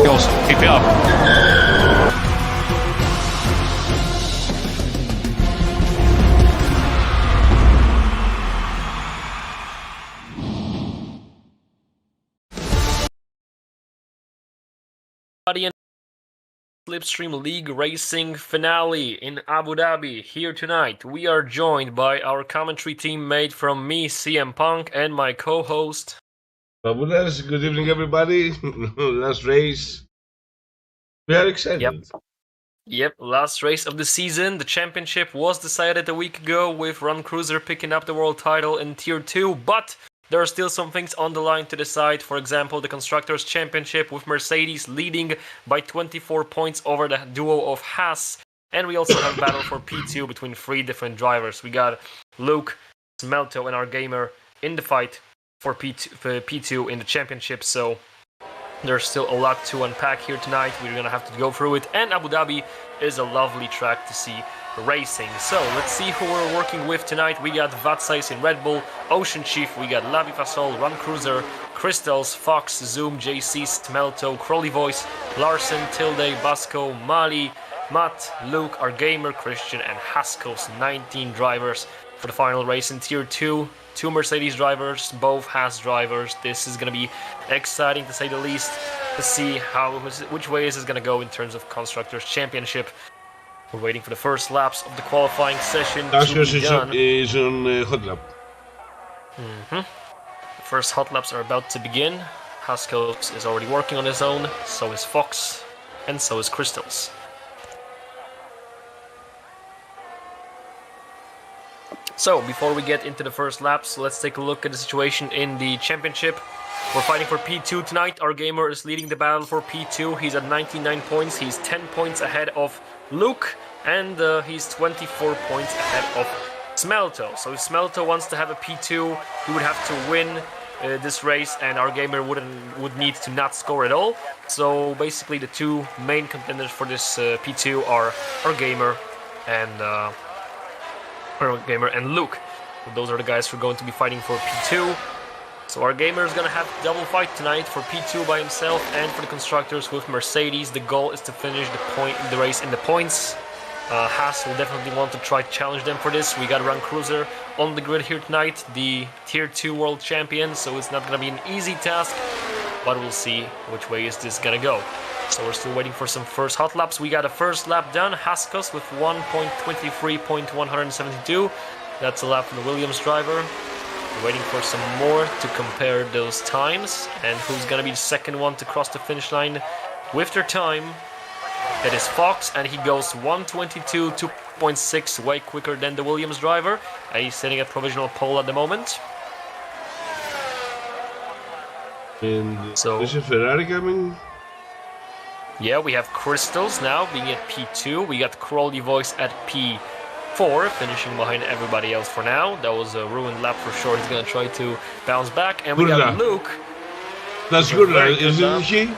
Joos, keep it up. Slipstream League Racing finale in Abu Dhabi here tonight. We are joined by our commentary team made from me, CM Punk, and my co-host Fabulous. Good evening, everybody. Last race. We are excited. Yep, last race of the season. The championship was decided a week ago with Run Cruiser picking up the world title in Tier 2, but there are still some things on the line to decide. For example, the Constructors' Championship with Mercedes leading by 24 points over the duo of Haas. And we also have a battle for P2 between 3 different drivers. We got Luke, Smelto, and our gamer in the fight for P2 in the championship. So there's still a lot to unpack here tonight. We're going to have to go through it. And Abu Dhabi is a lovely track to see racing. So let's see who we're working with tonight. We got Vatsais in Red Bull, Ocean Chief, we got Lavi Fasol, Run Cruiser, Crystals, Fox, Zoom, JC, Smelto, Crowley Voice, Larson, Tilde, Basco, Mali, Matt, Luke, our gamer, Christian, and Haskell's 19 drivers for the final race in Tier 2. 2 Mercedes drivers, both Haas drivers. This is going to be exciting to say the least to see which way is this going to go in terms of Constructors' Championship. We're waiting for the first laps of the qualifying session to be done. Is on hot lap. The first hot laps are about to begin. Haskell is already working on his own, so is Fox, and so is Crystals. So, before we get into the first laps, let's take a look at the situation in the championship. We're fighting for P2 tonight. Our gamer is leading the battle for P2. He's at 99 points. He's 10 points ahead of Luke, and he's 24 points ahead of Smelto. So if Smelto wants to have a P2, he would have to win this race, and our gamer would need to not score at all. So basically the 2 main contenders for this P2 are our gamer and Luke. So those are the guys who are going to be fighting for P2. So our gamer is going to have double fight tonight for P2 by himself and for the Constructors with Mercedes. The goal is to finish the race in the points. Haas will definitely want to try to challenge them for this. We got Run Cruiser on the grid here tonight, the Tier 2 World Champion, so it's not going to be an easy task, but we'll see which way is this going to go. So we're still waiting for some first hot laps. We got a first lap done. Haskos with 1.23.172. That's a lap from the Williams driver. We're waiting for some more to compare those times. And who's going to be the second one to cross the finish line with their time? That is Fox, and he goes 1:22, 2.6, way quicker than the Williams driver. And he's sitting at provisional pole at the moment. And so, is a Ferrari coming? Yeah, we have Crystals now being at P2. We got Crowley Voice at P4, finishing behind everybody else for now. That was a ruined lap for sure. He's gonna try to bounce back. And we got Luke. That's good, isn't he?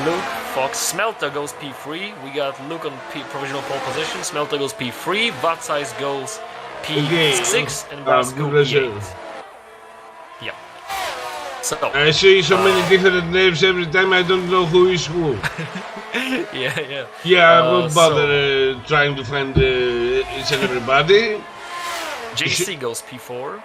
Luke, Fox, Smelter goes P3. We got Luke on provisional pole position. Smelter goes P3. Vatsize goes P6 and Vasco P8. Yeah. So I see so many different names every time. I don't know who is who. yeah. Yeah, I won't bother trying to find each and everybody. JC goes P4.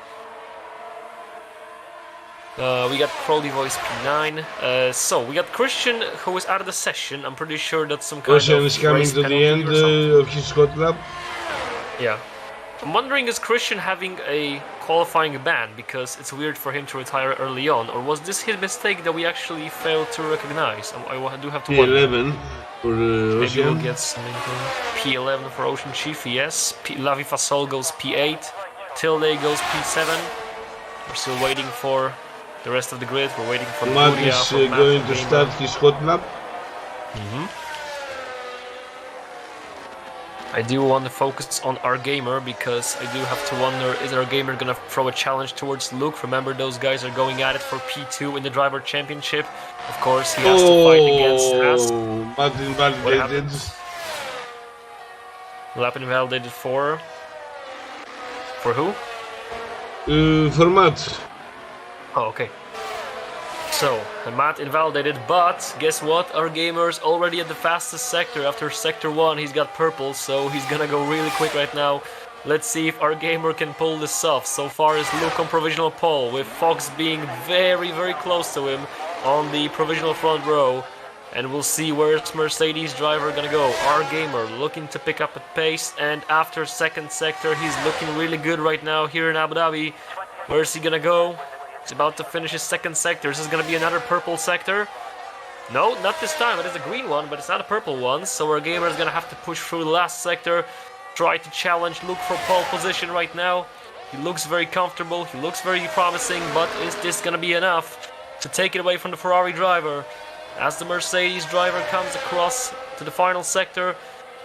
We got Crowley Voice P9. So we got Christian, who is out of the session. I'm pretty sure that's some kind Christian of is coming to the end of his hot lap. Yeah. I'm wondering, is Christian having a qualifying ban because it's weird for him to retire early on, or was this his mistake that we actually failed to recognize? I do have to wonder. P11 for Maybe we'll get something. P11 for Ocean Chief, yes. Lavi Fasol goes P8. Tilde goes P7. We're still waiting for the rest of the grid. We're waiting for Matt is going to start his hot lap. I do want to focus on our gamer because I do have to wonder, is our gamer gonna throw a challenge towards Luke? Remember, those guys are going at it for P2 in the driver championship. Of course, he has to fight against us. Matt invalidated. Lap invalidated for who? For Matt. Oh, okay. So, Matt invalidated, but guess what? Our gamer's already at the fastest sector. After sector 1, he's got purple, so he's gonna go really quick right now. Let's see if our gamer can pull this off. So far is Luke on provisional pole, with Fox being very, very close to him on the provisional front row. And we'll see where's Mercedes driver gonna go. Our gamer looking to pick up a pace, and after second sector, he's looking really good right now here in Abu Dhabi. Where's he gonna go? He's about to finish his second sector. This is gonna be another purple sector. No, not this time. It is a green one, but it's not a purple one. So our gamer is gonna have to push through the last sector, try to challenge Luke for pole position right now. He looks very comfortable. He looks very promising, but is this gonna be enough to take it away from the Ferrari driver? As the Mercedes driver comes across to the final sector,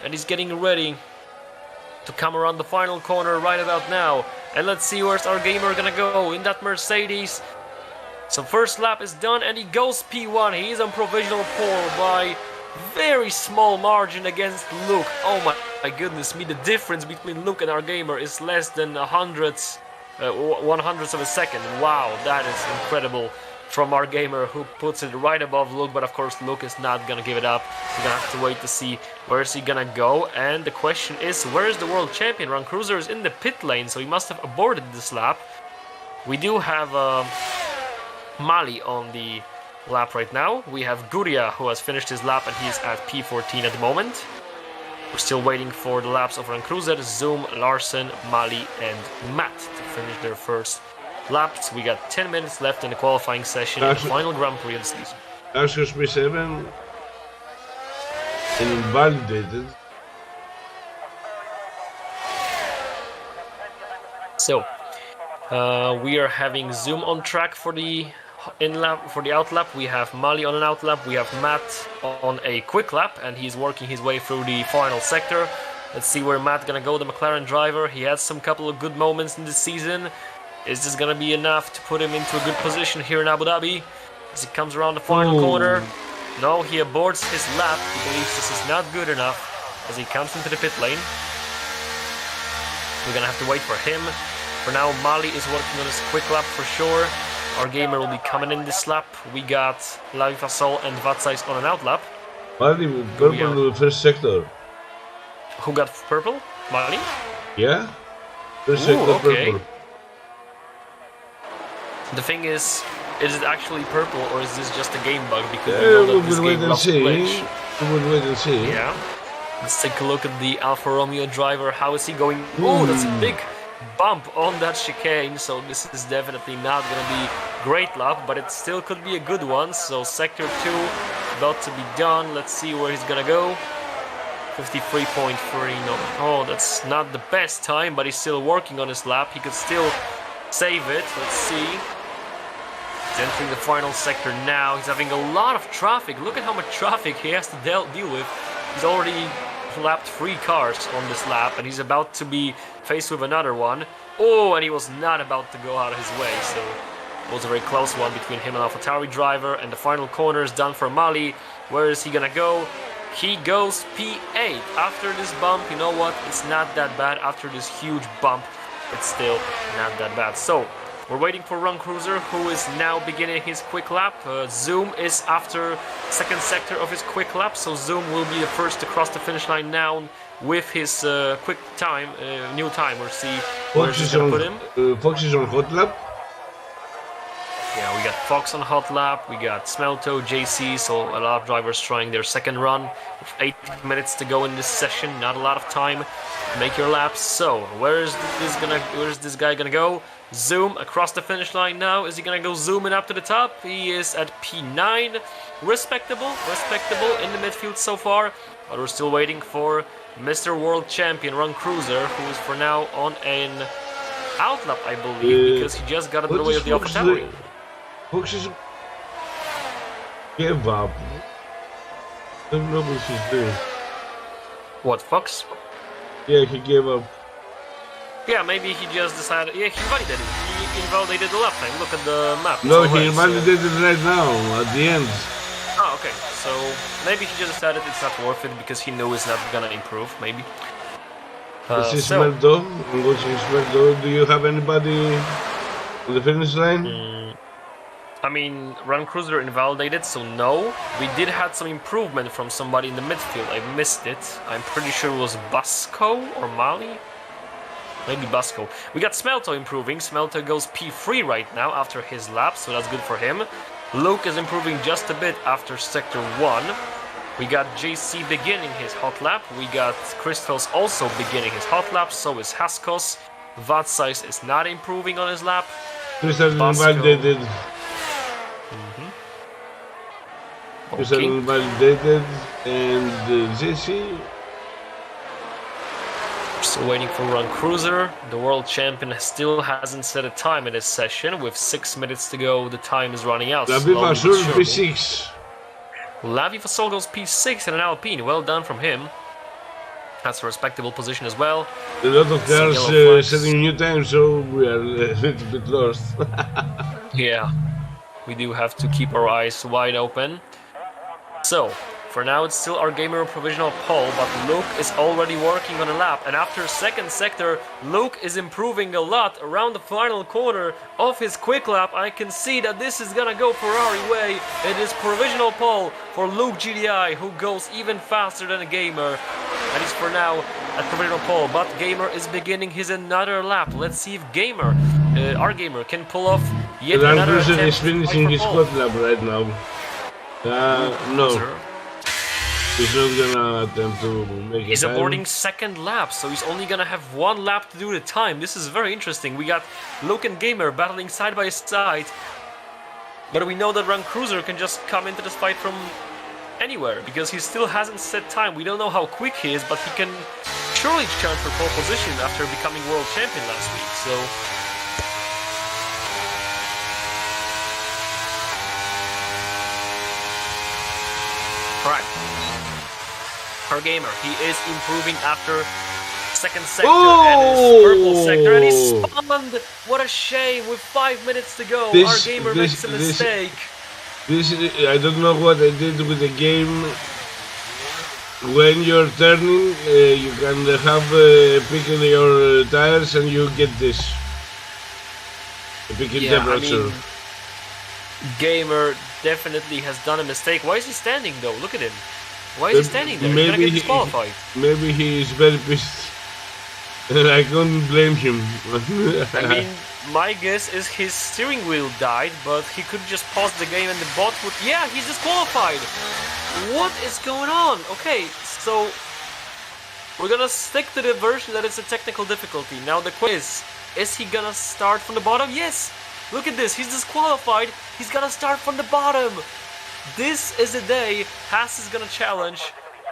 and he's getting ready to come around the final corner right about now. And let's see where's our gamer gonna go in that Mercedes. So first lap is done and he goes P1. He's on provisional pole by very small margin against Luke. Oh my goodness me, the difference between Luke and our gamer is less than 100ths of a second. Wow, that is incredible from our gamer, who puts it right above Luke, but of course Luke is not gonna give it up. We're gonna have to wait to see where is he gonna go, and the question is, where is the world champion? Run Cruiser is in the pit lane, so he must have aborted this lap. We do have Mali on the lap right now. We have Guria, who has finished his lap, and he's at P14 at the moment. We're still waiting for the laps of Run Cruiser, Zoom, Larsen, Mali, and Matt to finish their first laps. We got 10 minutes left in the qualifying session in the final Grand Prix of the season. Ashes P7 and invalidated. So we are having Zoom on track for the in-lap, for the out-lap. We have Mali on an out-lap. We have Matt on a quick lap, and he's working his way through the final sector. Let's see where Matt's gonna go, the McLaren driver. He has some couple of good moments in this season. Is this gonna be enough to put him into a good position here in Abu Dhabi as he comes around the final corner? No, he aborts his lap. He believes this is not good enough as he comes into the pit lane. We're gonna have to wait for him. For now, Mali is working on his quick lap for sure. Our gamer will be coming in this lap. We got Lavi Fasol and Vatsize on an out lap. Mali with purple in the first sector. Who got purple? Mali? Yeah? First sector okay. purple. The thing is it actually purple, or is this just a game bug? Because we'll wait and see. We'll wait and see. Yeah. Let's take a look at the Alfa Romeo driver. How is he going? Oh, that's a big bump on that chicane. So this is definitely not going to be great lap, but it still could be a good one. So sector 2 about to be done. Let's see where he's going to go. 53.3. No. Oh, that's not the best time, but he's still working on his lap. He could still save it. Let's see. He's entering the final sector now. He's having a lot of traffic. Look at how much traffic he has to deal with. He's already lapped 3 cars on this lap, and he's about to be faced with another one. Oh, and he was not about to go out of his way, so it was a very close one between him and AlphaTauri driver. And the final corner is done for Mali. Where is he gonna go? He goes P8. After this bump, you know what? It's not that bad. After this huge bump, it's still not that bad. So we're waiting for Run Cruiser, who is now beginning his quick lap. Zoom is after second sector of his quick lap, so Zoom will be the first to cross the finish line now with his quick time, new time. We'll see where he's gonna put him. Fox is on hot lap. Yeah, we got Fox on hot lap, we got Smelto, JC, so a lot of drivers trying their second run with 8 minutes to go in this session. Not a lot of time to make your laps. So where's this guy gonna go? Zoom across the finish line now. Is he gonna go zooming up to the top? He is at P9. Respectable in the midfield so far, but we're still waiting for Mr. World Champion Run Cruiser, who is for now on an outlap, I believe, because he just got out of the way of the AlphaTauri. Fox is gave up. I don't know what he's doing. What, Fox? Yeah, he gave up. Yeah, maybe he just decided. Yeah, he validated. He invalidated the lap time. Look at the map. No, he invalidated it right now at the end. Oh, okay. So maybe he just decided it's not worth it because he knew it's not gonna improve. Maybe. This is Smelto. I'm watching Smelto. Do you have anybody on the finish line? I mean, Run Cruiser invalidated, so no. We did have some improvement from somebody in the midfield. I missed it. I'm pretty sure it was Basco or Mali. Maybe Basco. We got Smelto improving. Smelto goes P3 right now after his lap, so that's good for him. Luke is improving just a bit after Sector 1. We got JC beginning his hot lap. We got Christos also beginning his hot lap, so is Haskos. Vatsize is not improving on his lap. Christos invalidated. Christos Okay. invalidated and JC. Still waiting for Run Cruiser. The world champion still hasn't set a time in this session. With 6 minutes to go, the time is running out. Lavi Fasol P6. Lavi Fasol goes P6 in an Alpine. Well done from him. That's a respectable position as well. A lot of cars setting new times, so we are a little bit lost. Yeah, we do have to keep our eyes wide open. So, for now it's still our gamer provisional pole, but Luke is already working on a lap, and after second sector, Luke is improving a lot around the final corner of his quick lap. I can see that this is gonna go Ferrari way. It is provisional pole for Luke GDI, who goes even faster than a gamer, and he's for now at provisional pole, but gamer is beginning his another lap. Let's see if gamer, our gamer, can pull off yet another attempt. Is finishing his hot lap right now. No. He's not gonna attempt to make it. He's aborting second lap, so he's only gonna have 1 lap to do the time. This is very interesting. We got Luke and Gamer battling side by side, but we know that Run Cruiser can just come into this fight from anywhere because he still hasn't set time. We don't know how quick he is, but he can surely challenge for pole position after becoming world champion last week. So. Alright. Our gamer, he is improving after second sector and his purple sector, and he spawned. What a shame! With 5 minutes to go, our gamer makes a mistake. I don't know what I did with the game. When you're turning, you can have picking your tires, and you get this. Picking temperature. I mean, gamer definitely has done a mistake. Why is he standing though? Look at him. Why is he standing there? He's gonna get disqualified. Maybe he is very pissed. I couldn't blame him. I mean, my guess is his steering wheel died, but he could just pause the game and the bot would... Yeah, he's disqualified! What is going on? Okay, so... We're gonna stick to the version that it's a technical difficulty. Now the quiz, is he gonna start from the bottom? Yes! Look at this, he's disqualified. He's gonna start from the bottom. This is the day Haas is gonna challenge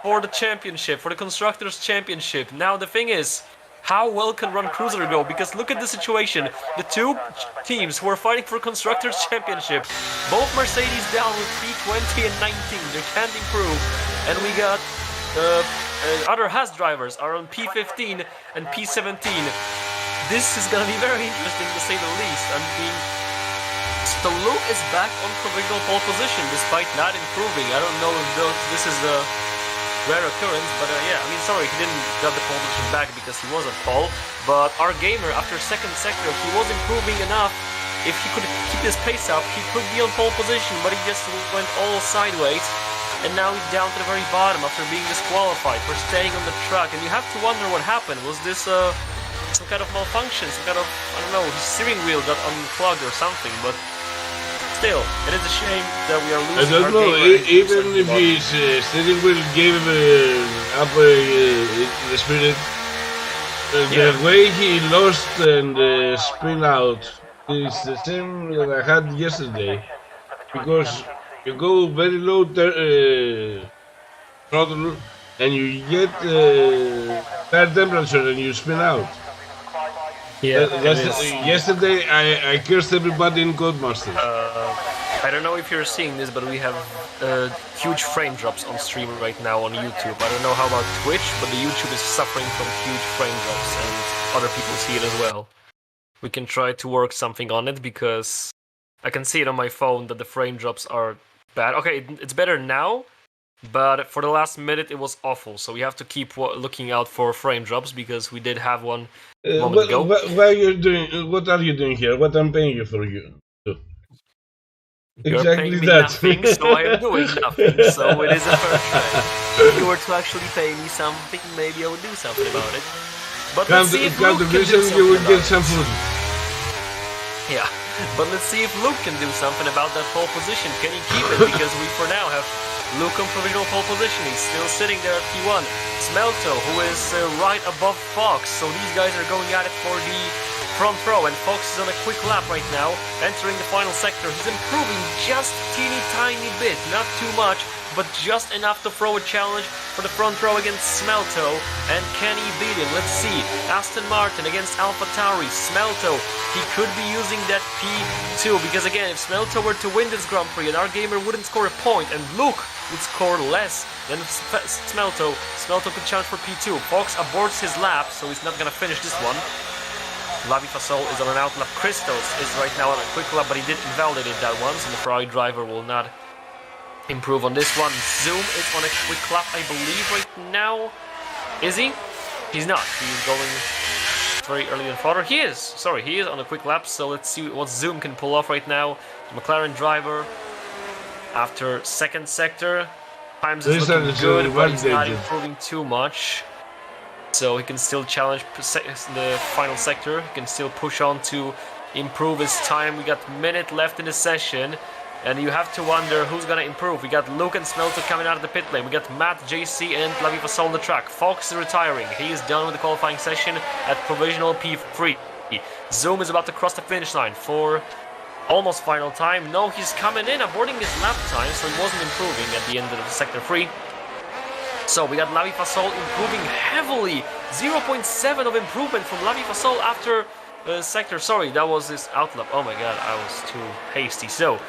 for the championship, for the Constructors' Championship. Now the thing is, How well can Run Cruiser go? Because look at the situation. The two teams who are fighting for Constructors' Championship, both Mercedes down with P20 and 19. They can't improve. And we got other Haas drivers are on P15 and P17. This is gonna be very interesting to say the least. So Luke is back on provisional pole position despite not improving. I don't know if this is a rare occurrence, but yeah, I mean, sorry, he didn't get the pole position back because he was on pole. But our gamer, after second sector, he was improving enough. If he could keep his pace up, he could be on pole position, but he just went all sideways. And now he's down to the very bottom after being disqualified for staying on the track. And you have to wonder what happened. Was this some kind of malfunction, some kind of, I don't know, his steering wheel got unclogged or something, but still, it is a shame that we are losing. I don't know, even if his steering wheel gave up the spirit, the way he lost and spin out is the same that I had yesterday, because you go very low throttle and you get bad temperature and you spin out. Yeah, yesterday I cursed everybody in Codemaster. I don't know if you're seeing this, but we have huge frame drops on stream right now on YouTube. I don't know how about Twitch, but the YouTube is suffering from huge frame drops and other people see it as well. We can try to work something on it because I can see it on my phone that the frame drops are bad. Okay, it's better now, but for the last minute it was awful. So we have to keep looking out for frame drops because we did have one moment ago. What are you doing here? What I'm paying you for you? You're exactly paying me that. nothing, so I am doing nothing. So it is a fair trade. If you were to actually pay me something, maybe I would do something about it. But let's see if Luke can do something you will get about some it. food. Yeah, but let's see if Luke can do something about that pole position. Can he keep it? Because we for now have Luke on provisional pole position. He's still sitting there at P1. Smelto, who is right above Fox. So these guys are going at it for the front row, and Fox is on a quick lap right now, entering the final sector. He's improving just teeny tiny bit, not too much, but just enough to throw a challenge for the front row against Smelto. And can he beat him? Let's see. Aston Martin against AlphaTauri. Smelto, he could be using that P2, because again, if Smelto were to win this Grand Prix and our gamer wouldn't score a point and Luke would score less than Smelto could challenge for P2. Fox aborts his lap, so he's not gonna finish this one. Lavi Fasol is on an out lap. Christos is right now on a quick lap, but he did invalidate that one, so the Ferrari driver will not improve on this one. Zoom is on a quick lap, I believe, right now. Is he? He's not. He's going very early in fodder. He is. Sorry, he is on a quick lap, so let's see what Zoom can pull off right now. The McLaren driver, after second sector, times is looking good, but he's not improving too much. So he can still challenge the final sector. He can still push on to improve his time. We got a minute left in the session, and you have to wonder who's gonna improve. We got Luke and Smelto coming out of the pit lane. We got Matt, JC, and Lavi Fasol on the track. Fox is retiring. He is done with the qualifying session at provisional P3. Zoom is about to cross the finish line for almost final time. No, he's coming in, aborting his lap time, so he wasn't improving at the end of the sector 3. So we got Lavi Fasol improving heavily. 0.7 of improvement from Lavi Fasol after sector. Sorry, that was his outlap. Oh my god, I was too hasty. So,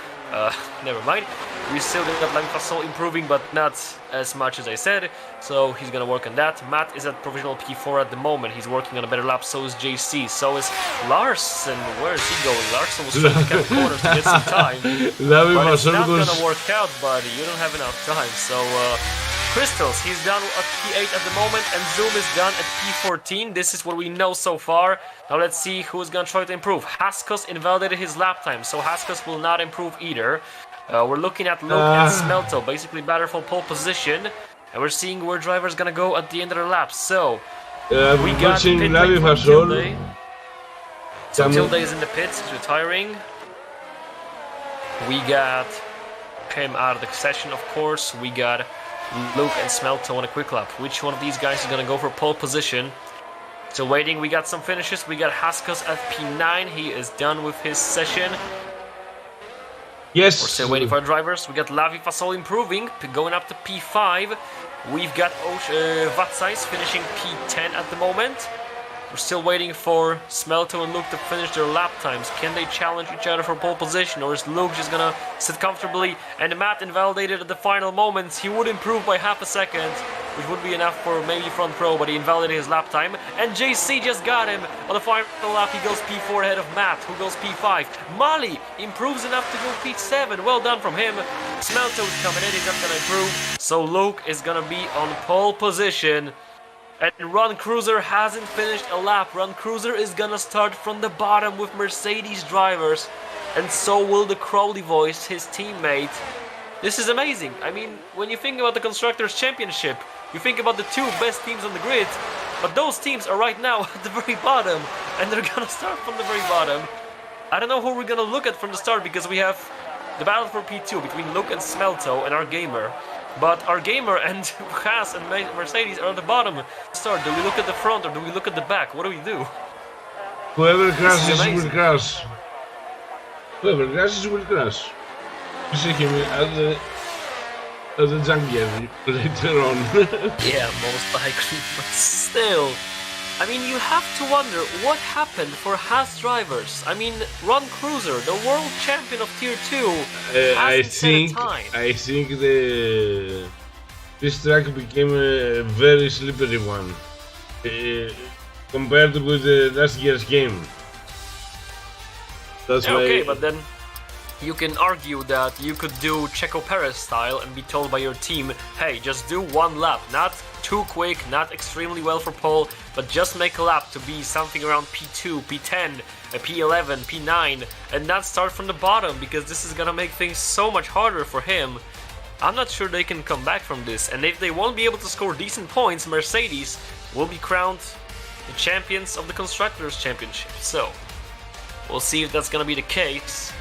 never mind. We still got Lavi Fasol improving, but not as much as I said. So he's gonna work on that. Matt is at provisional P4 at the moment. He's working on a better lap. So is JC. So is Larson. Where is he going? Larson was trying to cut corners to get some time. But it's not gonna work out, buddy. You don't have enough time. So, Crystals, he's done at P8 at the moment, and Zoom is done at P14. This is what we know so far. Now let's see who's gonna try to improve. Haskos invalidated his lap time, so Haskos will not improve either. We're looking at Luke and Smelto, basically battle for pole position, and we're seeing where driver's gonna go at the end of their lap. So we got pit lane from Tilde. So Tilde is in the pits, he's retiring. We got him out of the session, of course. We got Luke and Smelto on a quick lap. Which one of these guys is gonna go for pole position? Still waiting. We got some finishes. We got Haskos at P9. He is done with his session. Yes. We're still waiting for our drivers. We got Lavi Fasol improving, going up to P5. We've got Vatsais finishing P10 at the moment. We're still waiting for Smelto and Luke to finish their lap times. Can they challenge each other for pole position, or is Luke just gonna sit comfortably? And Matt invalidated at the final moments. He would improve by half a second, which would be enough for maybe front row, but he invalidated his lap time. And JC just got him. On the final lap, he goes P4 ahead of Matt, who goes P5. Mali improves enough to go P7. Well done from him. Smelto is coming in. He's not gonna improve. So Luke is gonna be on pole position. And Ron Cruiser hasn't finished a lap. Ron Cruiser is gonna start from the bottom with Mercedes drivers. And so will the Crowley Voice, his teammate. This is amazing. I mean, when you think about the Constructors' Championship, you think about the two best teams on the grid. But those teams are right now at the very bottom. And they're gonna start from the very bottom. I don't know who we're gonna look at from the start, because we have the battle for P2 between Luke and Smelto and our gamer. But our gamer and Haas and Mercedes are at the bottom. Start. Do we look at the front or do we look at the back? What do we do? Whoever crashes will crash. Whoever crashes will crash. You see him at the junkyard later on. Yeah, most likely, but still. I mean, you have to wonder what happened for Haas drivers. I mean, Ron Cruiser, the world champion of Tier 2, I think this track became a very slippery one compared with last year's game. That's yeah, why. okay, but then you can argue that you could do Checo Perez style and be told by your team, hey, just do one lap, not too quick, not extremely well for pole, but just make a lap to be something around P2, P10, P11, P9, and not start from the bottom, because this is gonna make things so much harder for him. I'm not sure they can come back from this, and if they won't be able to score decent points, Mercedes will be crowned the champions of the Constructors' Championship. So, we'll see if that's gonna be the case.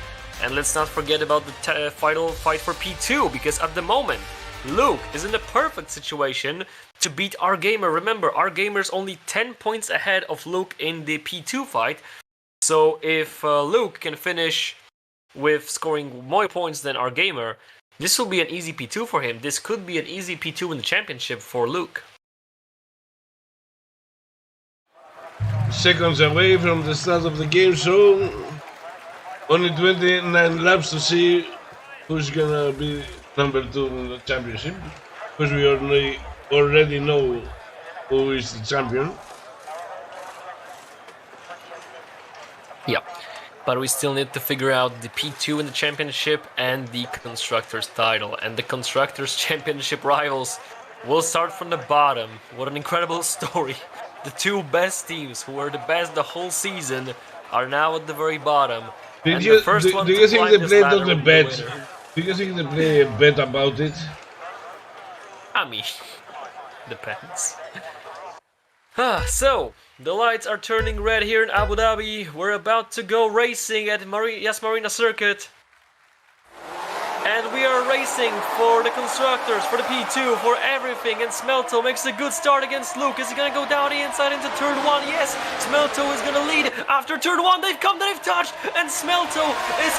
And let's not forget about the final fight for P2, because at the moment, Luke is in the perfect situation to beat our gamer. Remember, our gamer's only 10 points ahead of Luke in the P2 fight. So if Luke can finish with scoring more points than our gamer, this will be an easy P2 for him. This could be an easy P2 in the championship for Luke. Seconds away from the start of the game, so only 29 laps to see who's gonna be number 2 in the championship, because we already know who is the champion. Yeah, but we still need to figure out the P2 in the championship and the Constructors title. And the Constructors Championship rivals will start from the bottom. What an incredible story. The two best teams, who were the best the whole season, are now at the very bottom. Do you think they played on the bet? Do you think they play a bet about it? I mean, depends. So, the lights are turning red here in Abu Dhabi. We're about to go racing at Yas Marina Circuit. And we are racing for the Constructors, for the P2, for everything. And Smelto makes a good start against Luke. Is he gonna go down the inside into turn 1? Yes, Smelto is gonna lead. After turn 1, they've touched, and Smelto is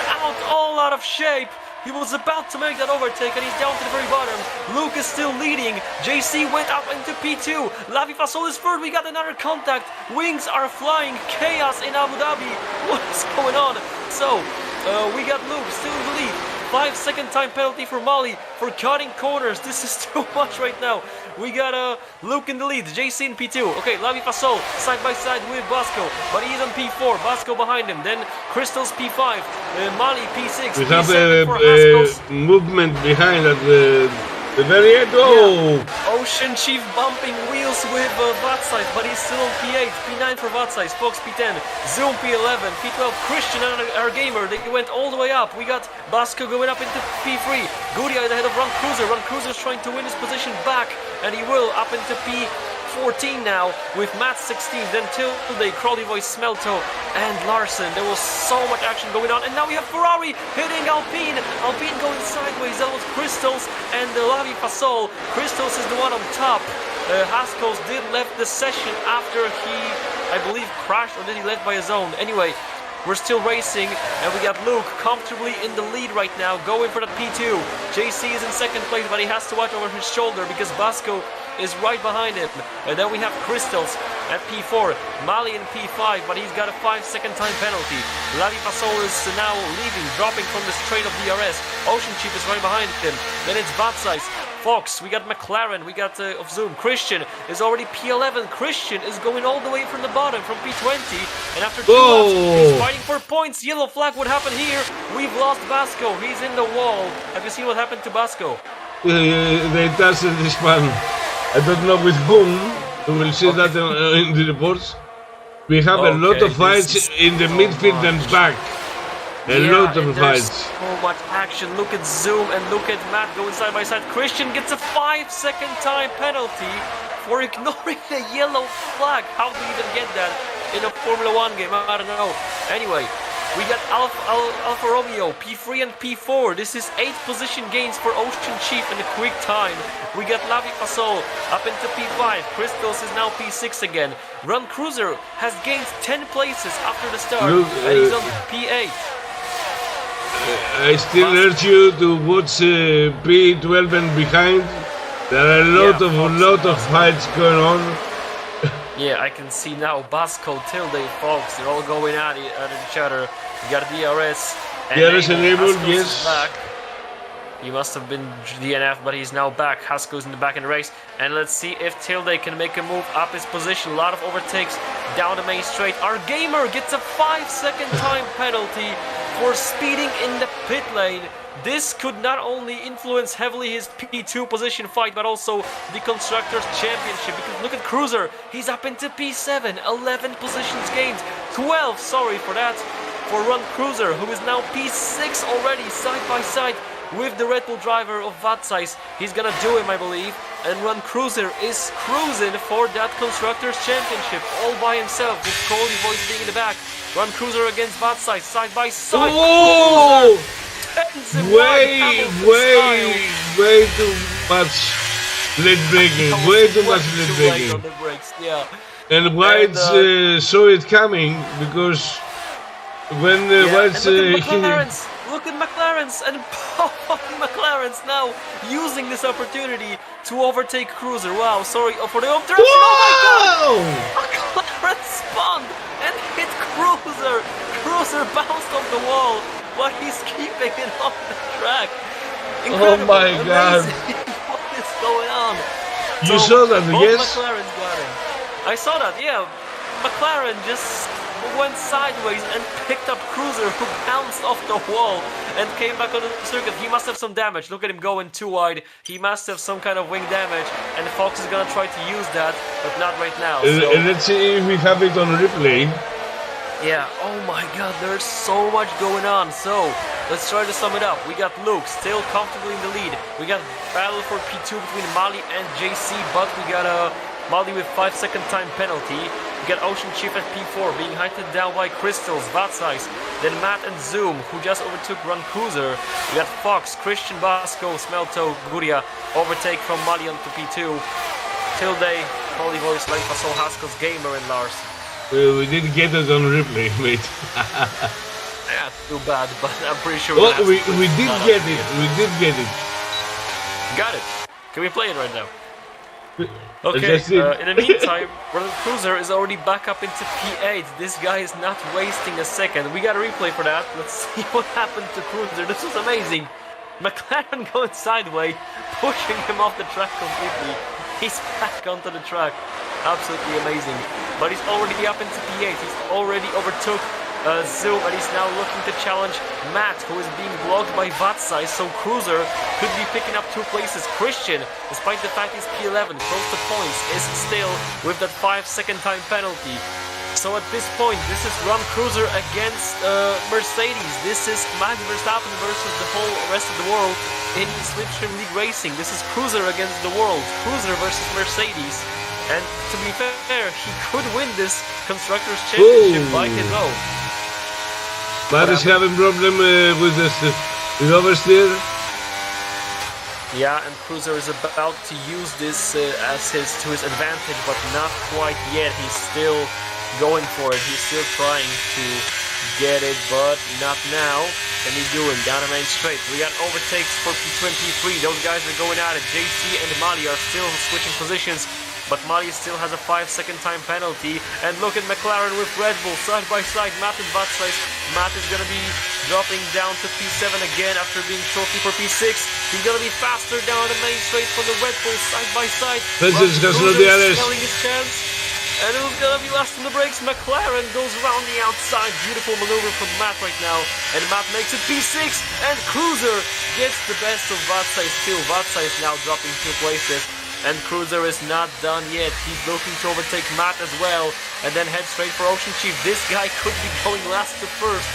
all out of shape. He was about to make that overtake, and he's down to the very bottom. Luke is still leading. JC went up into P2. Lavi Fasol is third. We got another contact. Wings are flying. Chaos in Abu Dhabi. What is going on? So, we got Luke still in the lead. 5-second time penalty for Mali for cutting corners. This is too much right now. We got Luke in the lead, JC in P2. Okay, Lavi Fasol side by side with Bosco, but he's on P4. Bosco behind him. Then Crystal's P5. Mali P6. We have a movement behind at the very end. Oh! Yeah. Ocean Chief bumping wheels with Vatside, but he's still on P8. P9 for Vatside. Fox P10. Zoom P11. P12. Christian and our gamer. They went all the way up. We got Basco going up into P3. Gudia ahead of Ron Cruiser. Ron Cruiser's trying to win his position back, and he will up into P14 now with Matt 16. Then Tilde, Crowley Voice, Smelto, and Larson. There was so much action going on, and now we have Ferrari hitting Alpine. Alpine going sideways. That was Crystals and Lavi Fasol. Crystals is the one on top. Haskell's did left the session after he, I believe, crashed, or did he left by his own? Anyway, we're still racing, and we got Luke comfortably in the lead right now, going for that P2. JC is in second place, but he has to watch over his shoulder because Basco is right behind him. And then we have Crystals at P4, Mali in P5, but he's got a 5-second time penalty. Lavi Pasol is now leaving, dropping from the straight of DRS. Ocean Chief is right behind him. Then it's Vatsize, Fox, we got McLaren, we got of Zoom. Christian is already P11. Christian is going all the way from the bottom, from P20. And after 2 laps, he's fighting for points. Yellow flag, what happened here? We've lost Basco. He's in the wall. Have you seen what happened to Basco? They touched this man. I don't know with whom. We will see that in the reports. We have a lot of fights in the midfield and back. A lot of fights. So much action. Look at Zoom and look at Matt going side by side. Christian gets a 5-second time penalty for ignoring the yellow flag. How do you even get that in a Formula 1 game? I don't know. Anyway, we got Alfa Romeo, P3 and P4. This is 8 position gains for Ocean Chief in a quick time. We got Lavi Pasol up into P5. Crystals is now P6 again. Run Cruiser has gained 10 places after the start. And he's on P8. I still urge you to watch P12 and behind. There are a lot of fights going on. Yeah, I can see now Basco, Tilde, Fox, they're all going at each other. You got DRS. DRS enabled, yes. Back. He must have been DNF, but he's now back. Hasko's in the back in the race. And let's see if Tilde can make a move up his position. A lot of overtakes down the main straight. Our gamer gets a 5-second time penalty for speeding in the pit lane. This could not only influence heavily his P2 position fight, but also the Constructors' Championship. Because look at Cruiser, he's up into P7, 11 positions gained, 12, sorry for that, for Run Cruiser, who is now P6 already, side by side with the Red Bull driver of Vatsize. He's gonna do him, I believe, and Run Cruiser is cruising for that Constructors' Championship, all by himself, with Crowley Voice being in the back. Run Cruiser against Vatsize, side by side. Oh! Way too much late braking. Way too much late braking. On the brakes, yeah. And White saw it coming because when White look at McLaren's and McLaren's now using this opportunity to overtake Cruiser. Wow, sorry for the obstruction. Oh my God! McLaren spun and hit Cruiser. Cruiser bounced off the wall, but he's keeping it off the track. Incredible. Oh my God! What is going on? You saw that, yes? McLaren's got him. I saw that, yeah. McLaren just went sideways and picked up Cruiser, who bounced off the wall and came back on the circuit. He must have some damage. Look at him going too wide. He must have some kind of wing damage, and Fox is gonna try to use that, but not right now. So. Let's see if we have it on replay. Yeah, oh my God, there's so much going on. So, let's try to sum it up. We got Luke still comfortably in the lead. We got battle for P2 between Mali and JC, but we got Mali with 5-second time penalty. We got Ocean Chief at P4 being hunted down by Crystals, Vatsize, then Matt and Zoom, who just overtook Run Cruiser. We got Fox, Christian Basco, Smelto, Guria, overtake from Mali onto P2. Tilde, Holy Voice, Light Pasol, Haskell's Gamer, and Lars. We didn't get it on replay, mate. Yeah, too bad, but I'm pretty sure. Oh, we did get it. We did get it. Got it. Can we play it right now? Okay, in the meantime, Run Cruiser is already back up into P8. This guy is not wasting a second. We got a replay for that. Let's see what happened to Cruiser. This was amazing. McLaren going sideways, pushing him off the track completely. He's back onto the track. Absolutely amazing. But he's already up into P8. He's already overtook Zoom, and he's now looking to challenge Matt, who is being blocked by Vatsize. So Cruiser could be picking up 2 places. Christian, despite the fact he's P11, close to points, is still with that 5-second time penalty. So at this point, this is Run Cruiser against Mercedes. This is Max Verstappen versus the whole rest of the world in Slipstream League Racing. This is Cruiser against the world. Cruiser versus Mercedes. And to be fair, he could win this Constructors' Championship by his own. Matt is having problem with this with oversteer. Yeah, and Cruiser is about to use this to his advantage, but not quite yet. He's still going for it. He's still trying to get it, but not now. Can he do it? Down the main straight. We got overtakes for P2 and P3. Those guys are going at it. JC and Mali are still switching positions, but Mali still has a 5-second time penalty. And look at McLaren with Red Bull side by side. Matt and Vatslav. Matt is going to be dropping down to P7 again after being trophy for P6. He's going to be faster down the main straight for the Red Bull side by side. Selling his chance. And who's gonna be last on the brakes? McLaren goes around the outside. Beautiful maneuver from Matt right now. And Matt makes it P6. And Cruiser gets the best of Vatsa too. Vatsa is now dropping 2 places. And Cruiser is not done yet. He's looking to overtake Matt as well. And then head straight for Ocean Chief. This guy could be going last to first.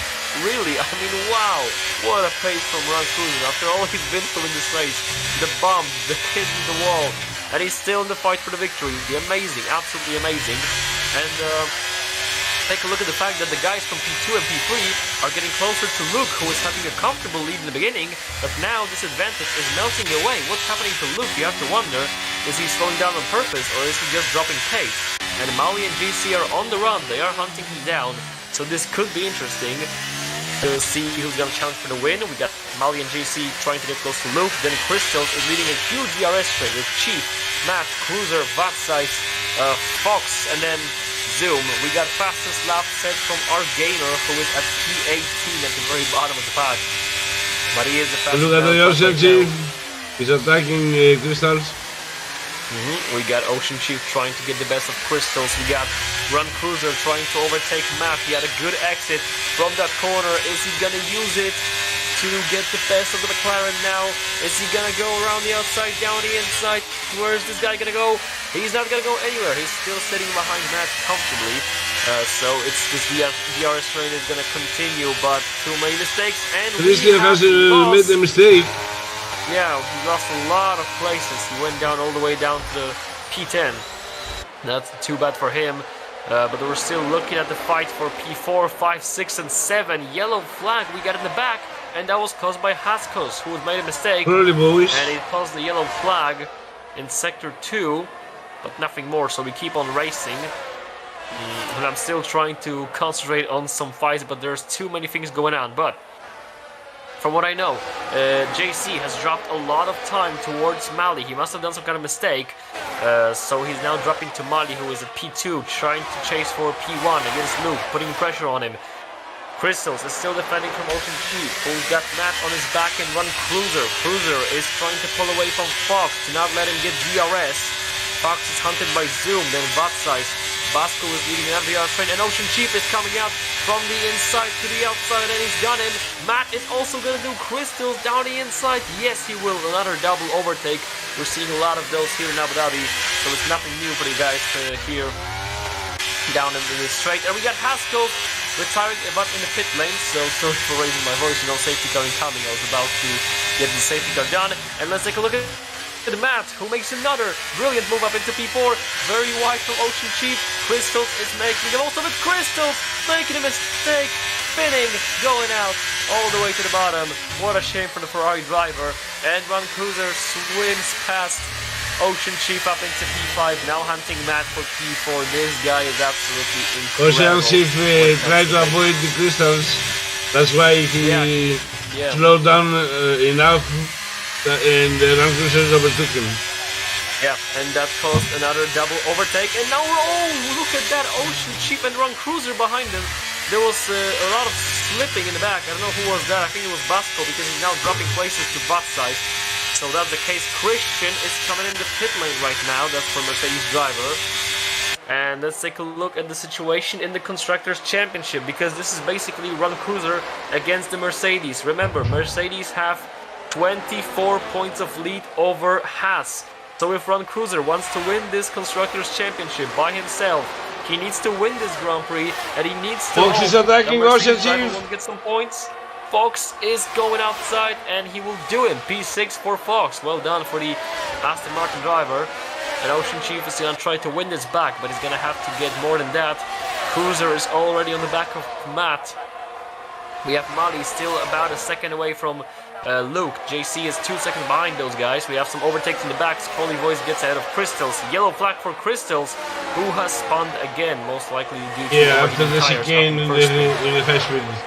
Really, I mean, wow. What a pace from Ron Cruiser. After all he's been through in this race. The bump, the hit in the wall. And he's still in the fight for the victory. Amazing, absolutely amazing. And take a look at the fact that the guys from P2 and P3 are getting closer to Luke, who is having a comfortable lead in the beginning, but now this advantage is melting away. What's happening to Luke? You have to wonder, is he slowing down on purpose, or is he just dropping pace? And Mali and GC are on the run, they are hunting him down, so this could be interesting to see who's gonna challenge for the win. We got Mali and GC trying to get close to Luke, then Crystals is leading a huge DRS straight with Chief, Matt, Cruiser, Vatsize, Fox, and then Zoom. We got fastest lap set from our gainer, who is at P18 at the very bottom of the pack. But he is the fastest. Look at the Ocean Chief. He's attacking Crystals. We got Ocean Chief trying to get the best of Crystals. We got Run Cruiser trying to overtake Matt. He had a good exit from that corner. Is he gonna use it to get the best of the McLaren now? Is he gonna go around the outside, down the inside? Where's this guy gonna go? He's not gonna go anywhere. He's still sitting behind Matt comfortably. So it's this DRS train is gonna continue, but too many mistakes. And this guy has made a mistake. Yeah, he lost a lot of places. He went down all the way down to the P10. That's too bad for him. But we're still looking at the fight for P4, 5, 6, and 7. Yellow flag we got in the back, and that was caused by Haskos, who had made a mistake. Really, boys. And it caused the yellow flag in Sector 2, but nothing more, so we keep on racing. And I'm still trying to concentrate on some fights, but there's too many things going on. But from what I know, JC has dropped a lot of time towards Mali. He must have done some kind of mistake. So he's now dropping to Mali, who is at P2, trying to chase for P1 against Luke, putting pressure on him. Crystals is still defending from Ocean Chief, who's got Matt on his back and Run Cruiser. Cruiser is trying to pull away from Fox to not let him get DRS. Fox is hunted by Zoom, then Vatsize. Basco is leading an MVR train, and Ocean Chief is coming out from the inside to the outside, and he's got him. Matt is also going to do Crystals down the inside. Yes, he will. Another double overtake. We're seeing a lot of those here in Abu Dhabi, so it's nothing new for you guys here down in the straight. And we got Haskell retiring, but in the pit lane, so sorry for raising my voice. No safety car incoming. I was about to get the safety car done, and let's take a look at Matt, who makes another brilliant move up into P4. Very wide from Ocean Chief. Crystals is making the most of it. Crystals making a mistake. Spinning, going out all the way to the bottom. What a shame for the Ferrari driver. And Run Cruiser swims past Ocean Chief up into P5. Now hunting Matt for P4. This guy is absolutely incredible. Ocean Chief tried to avoid the Crystals. That's why he slowed down enough. And Run Cruiser overtook him. Yeah, and that caused another double overtake. And now, look at that, Ocean Chief and Run Cruiser behind him. There was a lot of slipping in the back. I don't know who was that. I think it was Basco, because he's now dropping places to Vatsize. So that's the case. Christian is coming in the pit lane right now. That's for Mercedes driver. And let's take a look at the situation in the Constructors' Championship, because this is basically Run Cruiser against the Mercedes. Remember, Mercedes have 24 points of lead over Haas. So if Run Cruiser wants to win this Constructors' Championship by himself, he needs to win this Grand Prix, and he needs to Fox is attacking Ocean Chief. Get some points. Fox is going outside, and he will do it. P6 for Fox. Well done for the Aston Martin driver. And Ocean Chief is going to try to win this back, but he's going to have to get more than that. Cruiser is already on the back of Matt. We have Mali still about a second away from Luke. JC is 2 seconds behind those guys. We have some overtakes in the back. Holy Voice gets ahead of Crystals. Yellow flag for Crystals. who has spun again, most likely due to after the tires chicane after in the first the first minute.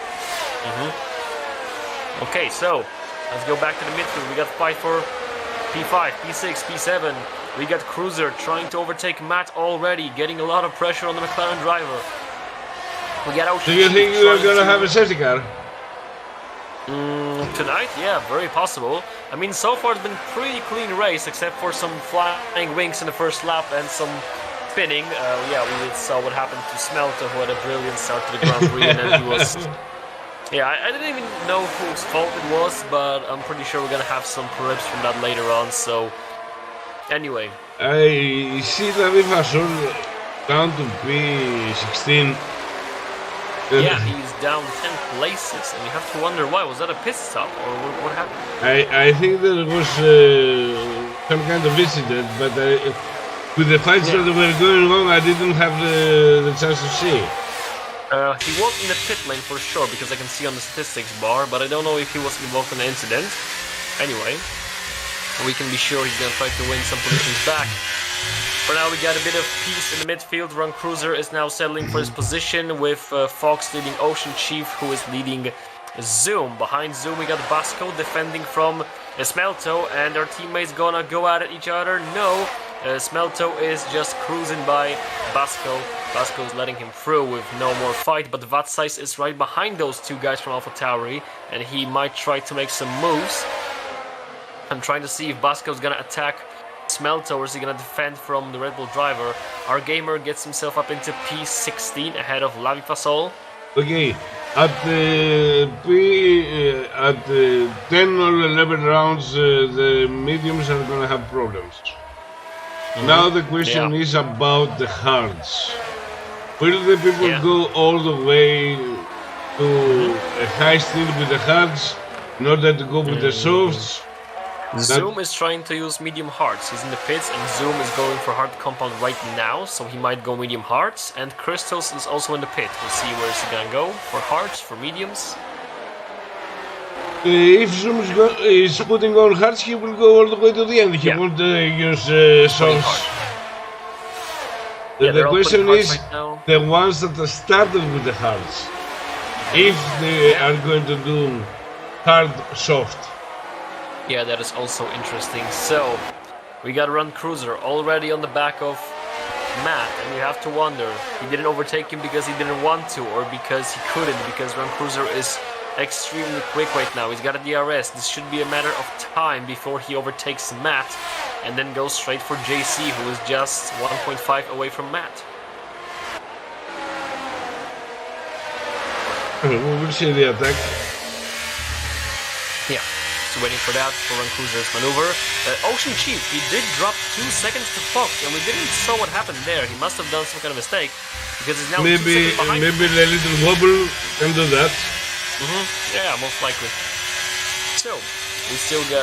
Okay, so let's go back to the midfield. We got fight for P5, P6, P7. We got Cruiser trying to overtake Matt already, getting a lot of pressure on the McLaren driver. We got Ocean Do you think Chief you are trying gonna to- have a safety car? Tonight, yeah, very possible. I mean, so far it's been pretty clean race, except for some flying wings in the first lap and some spinning. Yeah, we saw what happened to Smelter, who had a brilliant start to the Grand Prix, and then he was... Yeah, I didn't even know whose fault it was, but I'm pretty sure we're gonna have some clips from that later on, so... Anyway. I see Dhabi Fasol down to P16. Yeah, he's down 10 places, and you have to wonder why. Was that a pit stop, or what happened? I think there was some kind of incident, but with the fights that were going on, I didn't have the chance to see. He was in the pit lane for sure, because I can see on the statistics bar, but I don't know if he was involved in the incident. Anyway, we can be sure he's gonna try to win some positions back. For now, we got a bit of peace in the midfield. Run Cruiser is now settling for his position, with Fox leading Ocean Chief, who is leading Zoom. Behind Zoom, we got Basco defending from Smelto, and our teammates gonna go at each other. No, Smelto is just cruising by Basco. Basco is letting him through with no more fight, but Vatsize is right behind those two guys from AlphaTauri, and he might try to make some moves. I'm trying to see if Basco is gonna attack Smelto, or is he gonna defend from the Red Bull driver? Our gamer gets himself up into P16 ahead of Lavi Fasol. Okay, at 10 or 11 rounds, the mediums are gonna have problems. Now the question is about the hards. Will the people go all the way to a high steel with the hards in order to go with the softs? Zoom is trying to use medium hards. He's in the pits, and Zoom is going for hard compound right now, so he might go medium hards. And Crystals is also in the pit. We'll see where he's gonna go for hards, for mediums. If Zoom is putting on hards, he will go all the way to the end. He won't use softs. The question is the ones that started with the hards. If they are going to do hard soft. Yeah, that is also interesting. So, we got Run Cruiser already on the back of Matt, and you have to wonder, he didn't overtake him because he didn't want to, or because he couldn't, because Run Cruiser is extremely quick right now. He's got a DRS. This should be a matter of time before he overtakes Matt, and then goes straight for JC, who is just 1.5 away from Matt. We will see the attack. Yeah. Waiting for that for Run Cruiser's maneuver. Ocean Chief, he did drop 2 seconds to Fox, and we didn't saw what happened there. He must have done some kind of mistake, because he's now 2 seconds behind. Maybe a little wobble can do that. Yeah, most likely. So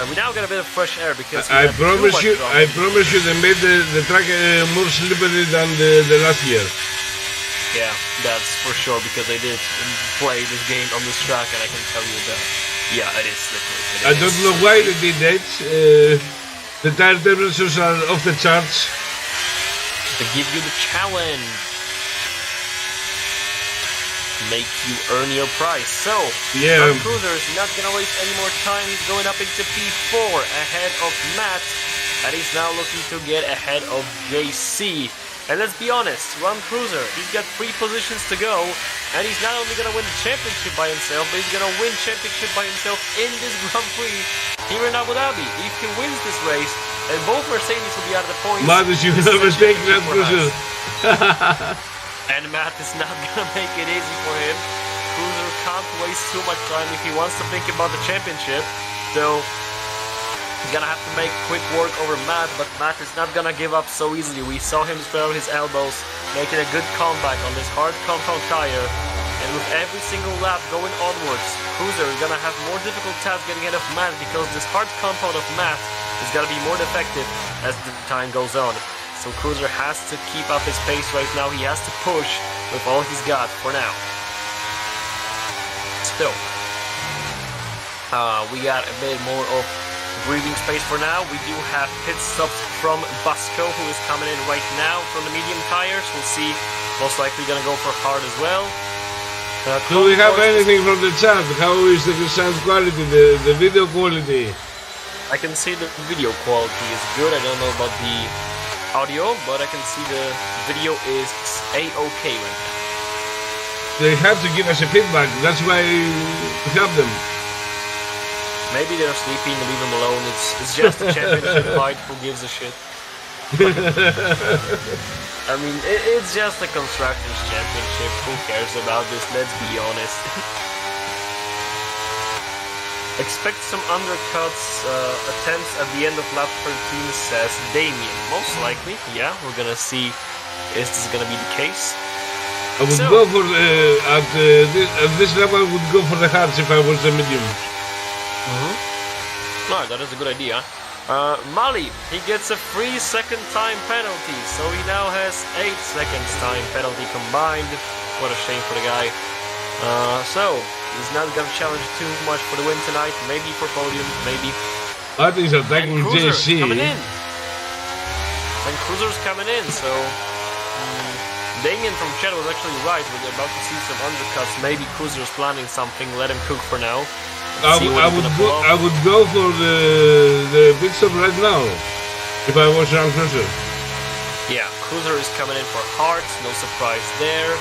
we now got a bit of fresh air, because I promise you they made the track more slippery than the last year. Yeah, that's for sure, because I did play this game on this track, and I can tell you that. Yeah, it is slippery. I don't know why they did that. The tire temperatures are off the charts. To give you the challenge. Make you earn your prize. So, Run Cruiser is not going to waste any more time. He's going up into P4 ahead of Matt. And he's now looking to get ahead of JC. And let's be honest, Run Cruiser, he's got 3 positions to go, and he's not only going to win the championship by himself, but he's going to win championship by himself in this Grand Prix here in Abu Dhabi. If he wins this race, and both Mercedes will be out of the points. Matt, you never take that Cruiser. And Matt is not going to make it easy for him. Cruiser can't waste too much time if he wants to think about the championship. So he's gonna have to make quick work over Matt, but Matt is not gonna give up so easily. We saw him spread out his elbows, making a good comeback on this hard compound tire. And with every single lap going onwards, Cruiser is gonna have more difficult task getting ahead of Matt, because this hard compound of Matt is gonna be more effective as the time goes on. So Cruiser has to keep up his pace right now. He has to push with all he's got for now. Still, we got a bit more of breathing space for now. We do have pit stops from Basco, who is coming in right now from the medium tires. We'll see, most likely gonna go for hard as well. Do we have anything from the chat? How is the sound quality, the video quality? I can see the video quality is good. I don't know about the audio, but I can see the video is A-OK right now. They have to give us a feedback. That's why we have them. Maybe they're sleeping, leave them alone. It's just a championship fight. Who gives a shit? I mean, it's just a Constructors' Championship. Who cares about this? Let's be honest. Expect some undercuts attempts at the end of lap 13, says Damien. Most likely, yeah. We're gonna see if this is gonna be the case. I would go for at this level. I would go for the hards if I was the medium. No, that is a good idea. Mali, he gets a 3-second time penalty, so he now has 8 seconds time penalty combined. What a shame for the guy. So he's not gonna challenge too much for the win tonight. Maybe for podium, maybe. But he's attacking JC. Coming in. And Cruiser's coming in, so Damien from chat was actually right. We're about to see some undercuts. Maybe Cruiser's planning something. Let him cook for now. I would go for the pit stop right now if I was Ram Cruiser. Yeah, Cruiser is coming in for hards, no surprise there.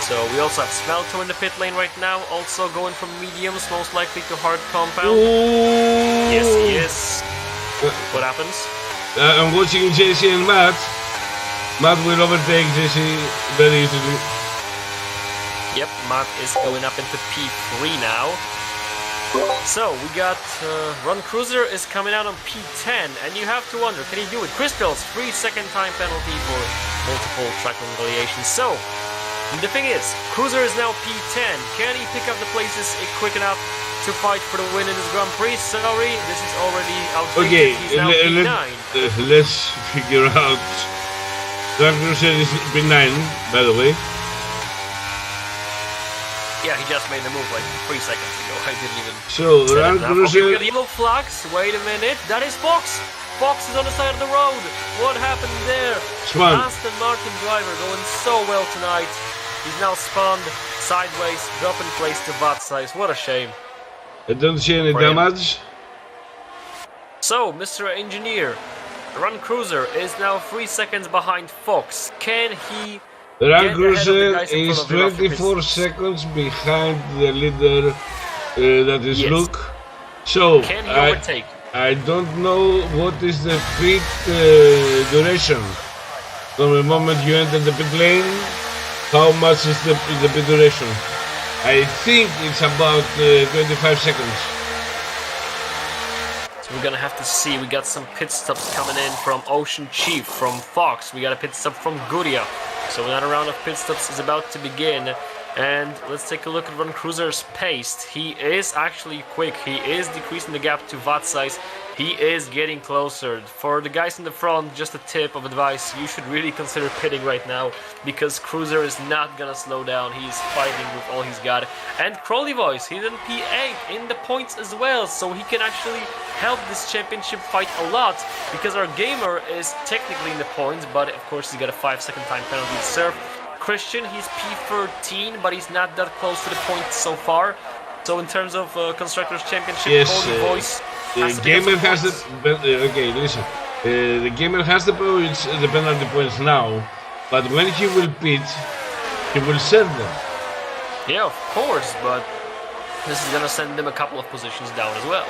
So we also have Smelto in the pit lane right now, also going from mediums, most likely to hard compound. Ooh. Yes, he is. What happens? I'm watching JC and Matt. Matt will overtake JC very easily. Yep, Matt is going up into P3 now. So we got Run Cruiser is coming out on P10, and you have to wonder, can he do it? Crystal's 3-second time penalty for multiple track retaliations. So the thing is, Cruiser is now P10. Can he pick up the places quick enough to fight for the win in this Grand Prix? Sorry, this is already outdated. Okay, he's now P9. Let's figure out. Run Cruiser is P9, by the way. Yeah, he just made the move like 3 seconds ago. I didn't even. So Run Cruiser. Okay, we got yellow flags. Wait a minute, that is Fox. Fox is on the side of the road. What happened there? Swan. Aston Martin driver going so well tonight. He's now spun sideways, dropping place to bot size. What a shame. I don't see any damage. So, Mr. Engineer, Run Cruiser is now 3 seconds behind Fox. Can he? Run Cruiser is 24 seconds behind the leader, that is Luke. So can he overtake? I don't know what is the pit duration. From the moment you enter the pit lane, how much is the pit duration? I think it's about 25 seconds. So we're gonna have to see. We got some pit stops coming in from Ocean Chief, from Fox. We got a pit stop from Guria. So another round of pit stops is about to begin. And let's take a look at Run Cruiser's pace. He is actually quick. He is decreasing the gap to watt size. He is getting closer. For the guys in the front, just a tip of advice, you should really consider pitting right now, because Cruiser is not gonna slow down. He's fighting with all he's got. And Crowley Voice, he's in P8 in the points as well, so he can actually help this championship fight a lot, because our gamer is technically in the points, but of course he's got a 5-second time penalty to serve. Christian, he's P13, but he's not that close to the points so far. So in terms of Constructors' Championship, yes, Crowley Voice. The gamer has the okay. Listen, the gamer has the points, the penalty points now, but when he will pit, he will serve them. Yeah, of course, but this is gonna send him a couple of positions down as well.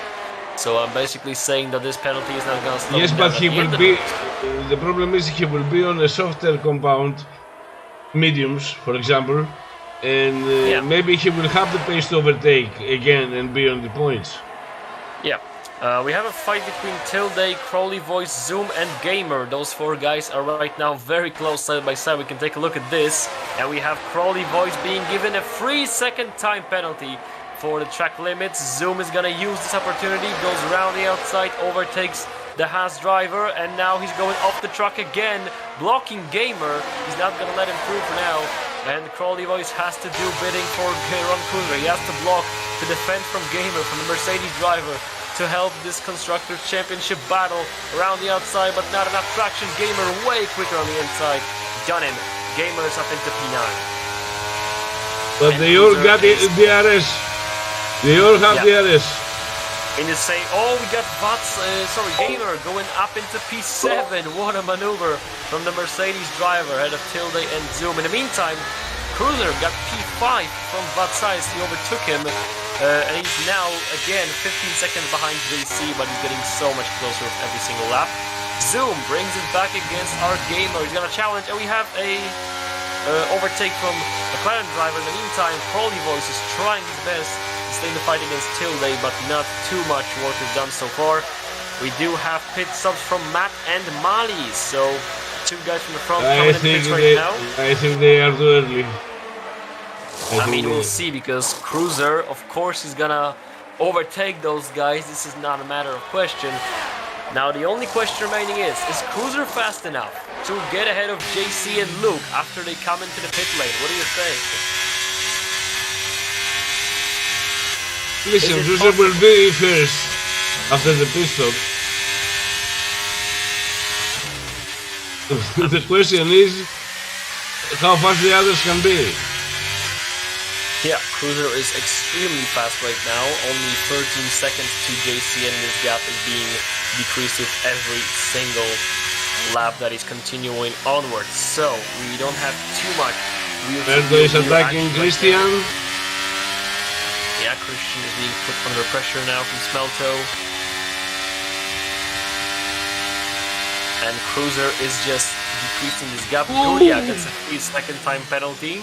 So I'm basically saying that this penalty is not gonna slow him down. Yes, but he will be. The problem is he will be on a softer compound, mediums, for example, and maybe he will have the pace to overtake again and be on the points. Yeah. We have a fight between Tilde, Crowley Voice, Zoom, and Gamer. Those four guys are right now very close side by side. We can take a look at this. And we have Crowley Voice being given a 3-second time penalty for the track limits. Zoom is gonna use this opportunity, goes around the outside, overtakes the Haas driver, and now he's going off the track again, blocking Gamer. He's not gonna let him through for now. And Crowley Voice has to do bidding for Run Cruiser. He has to block to defend from Gamer, from the Mercedes driver. to help this Constructors' Championship battle around the outside, but not enough traction. Gamer way quicker on the inside. Got him. Gamer's up into P9. But And they all Cruiser got the is- DRS. They all have DRS. And you say, oh, we got Gamer going up into P7. What a maneuver from the Mercedes driver ahead of Tilde and Zoom. In the meantime, Cruiser got P5 from Vatsais. He overtook him. And he's now, again, 15 seconds behind JC, but he's getting so much closer with every single lap. Zoom brings it back against our Gamer. He's going to challenge, and we have a overtake from McLaren driver. In the meantime, Crowley Voice is trying his best to stay in the fight against Tilde, but not too much work is done so far. We do have pit stops from Matt and Mali, so two guys from the front coming in pits right now. I think they are too early. I mean, we'll see, because Cruiser, of course, is gonna overtake those guys. This is not a matter of question. Now, the only question remaining is Cruiser fast enough to get ahead of JC and Luke after they come into the pit lane? What do you think? Listen, Cruiser will be first after the pit stop. The question is how fast the others can be. Yeah, Cruiser is extremely fast right now, only 13 seconds to JC, and this gap is being decreased with every single lap that is continuing onwards. So, we don't have too much. Berto is attacking Christian. Yeah, Christian is being put under pressure now from Smelto. And Cruiser is just decreasing this gap. Guria gets a 3-second time penalty.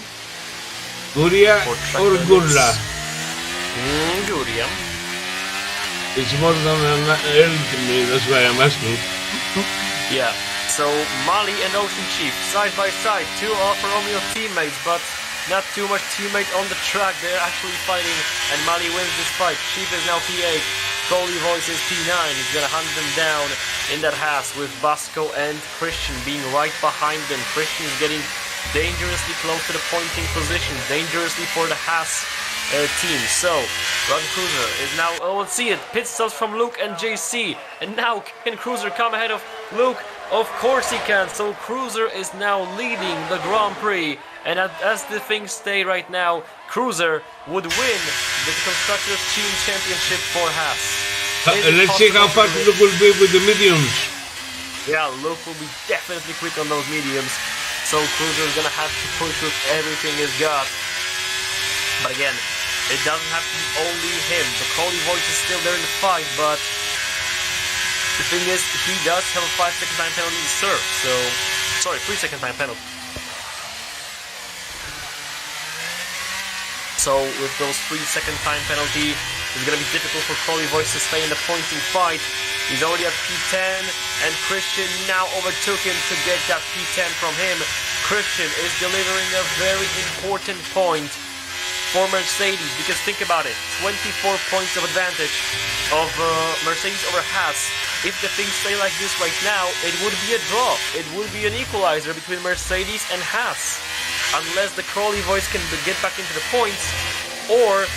Guria or Gurla? Guria. It's more than an L to me, that's why I'm asking. Yeah, so Mali and Ocean Chief, side by side, two Alfa Romeo teammates, but not too much teammate on the track. They're actually fighting, and Mali wins this fight. Chief is now P8, Crowley Voice is P9. He's gonna hunt them down in that Haas with Vasco and Christian being right behind them. Christian is getting dangerously close to the pointing position, dangerously for the Haas team. So, Run Cruiser is now, let's see it, pit stops from Luke and JC, and now can Cruiser come ahead of Luke? Of course he can. So Cruiser is now leading the Grand Prix, and as the things stay right now, Cruiser would win the Constructors' Team Championship for Haas. Let's see how fast Luke will be with the mediums. Yeah, Luke will be definitely quick on those mediums. So Cruiser is gonna have to push with everything he's got. But again, it doesn't have to be only him. The Crowley Voice is still there in the fight, but the thing is, he does have a 5-second time penalty to serve. So, sorry, 3-second time penalty. So with those 3-second time penalty, it's gonna be difficult for Crowley Voice to stay in the pointing fight. He's already at P10, and Christian now overtook him to get that P10 from him. Christian is delivering a very important point for Mercedes, because think about it, 24 points of advantage of Mercedes over Haas. If the things stay like this right now, it would be a draw. It would be an equalizer between Mercedes and Haas, unless the Crowley Voice can get back into the points, or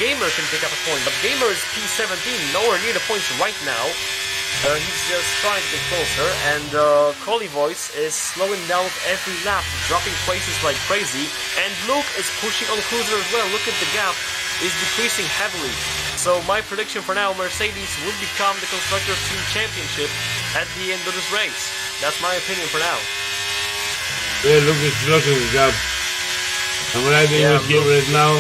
Gamer can pick up a point. But Gamer is P17, nowhere near the points right now. He's just trying to get closer, and Crowley Voice is slowing down with every lap, dropping places like crazy, and Luke is pushing on Cruiser as well. Look at the gap, is decreasing heavily. So my prediction for now, Mercedes would become the Constructors' Team Championship at the end of this race. That's my opinion for now. Yeah, Luke is closing the gap. I'm riding with him right now.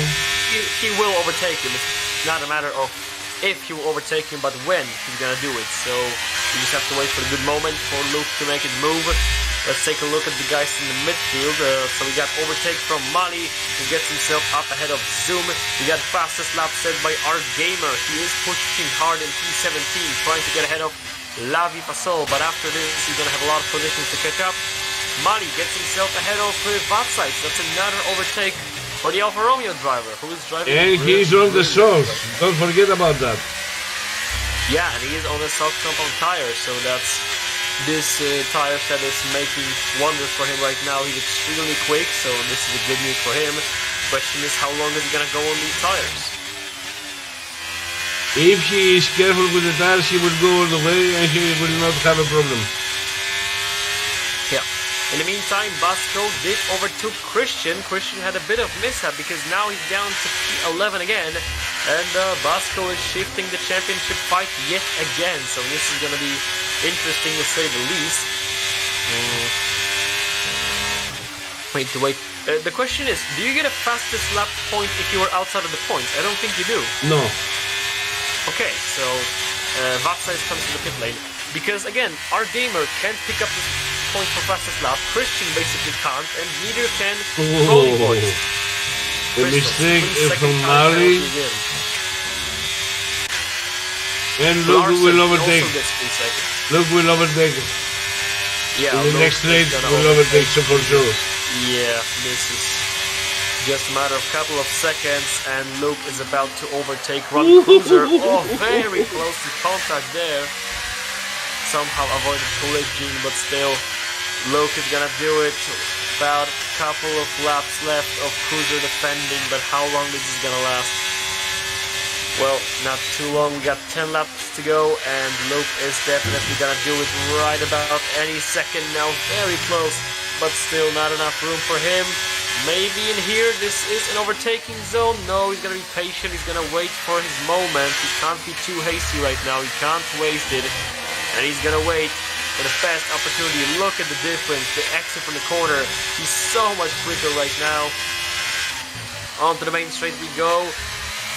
He will overtake him. It's not a matter of if he will overtake him, but when he's gonna do it. So we just have to wait for a good moment for Luke to make his move. Let's take a look at the guys in the midfield. So we got overtake from Mali, who gets himself up ahead of Zoom. We got fastest lap set by our Gamer. He is pushing hard in P17, trying to get ahead of Lavi Pasol, but after this he's gonna have a lot of positions to catch up. Mali gets himself ahead of Vatsais. That's another overtake for the Alfa Romeo driver, who is driving. And he's on the socks. Don't forget about that. Yeah, and he is on the soft compound tire, so that's this tire set is making wonders for him right now. He's extremely quick, so this is the good news for him. Question is, how long is he gonna go on these tires? If he is careful with the tires, he will go all the way and he will not have a problem. Yeah. In the meantime, Basco did overtook Christian. Christian had a bit of mishap because now he's down to P11 again. And Basco is shifting the championship fight yet again. So this is going to be interesting to say the least. Wait. The question is, do you get a fastest lap point if you are outside of the points? I don't think you do. No. Okay, so Vatsais comes to the pit lane. Because again, our gamer can't pick up this point for fastest lap. Christian basically can't, and neither can Rolling Boys. The mistake from Mali. And Luke will overtake. Luke will overtake. Yeah, in the next race will overtake so for sure. Yeah, this is just a matter of a couple of seconds, and Luke is about to overtake Run Cruiser. Oh, very close to contact there. Somehow avoided collision, but still, Luke is gonna do it. About a couple of laps left of Cruiser defending, but how long this is gonna last? Well, not too long. We got 10 laps to go, and Luke is definitely gonna do it right about any second now. Very close, but still not enough room for him. Maybe in here, this is an overtaking zone. No, he's gonna be patient. He's gonna wait for his moment. He can't be too hasty right now. He can't waste it. And he's gonna wait for the best opportunity. Look at the difference. The exit from the corner. He's so much quicker right now. Onto the main straight we go.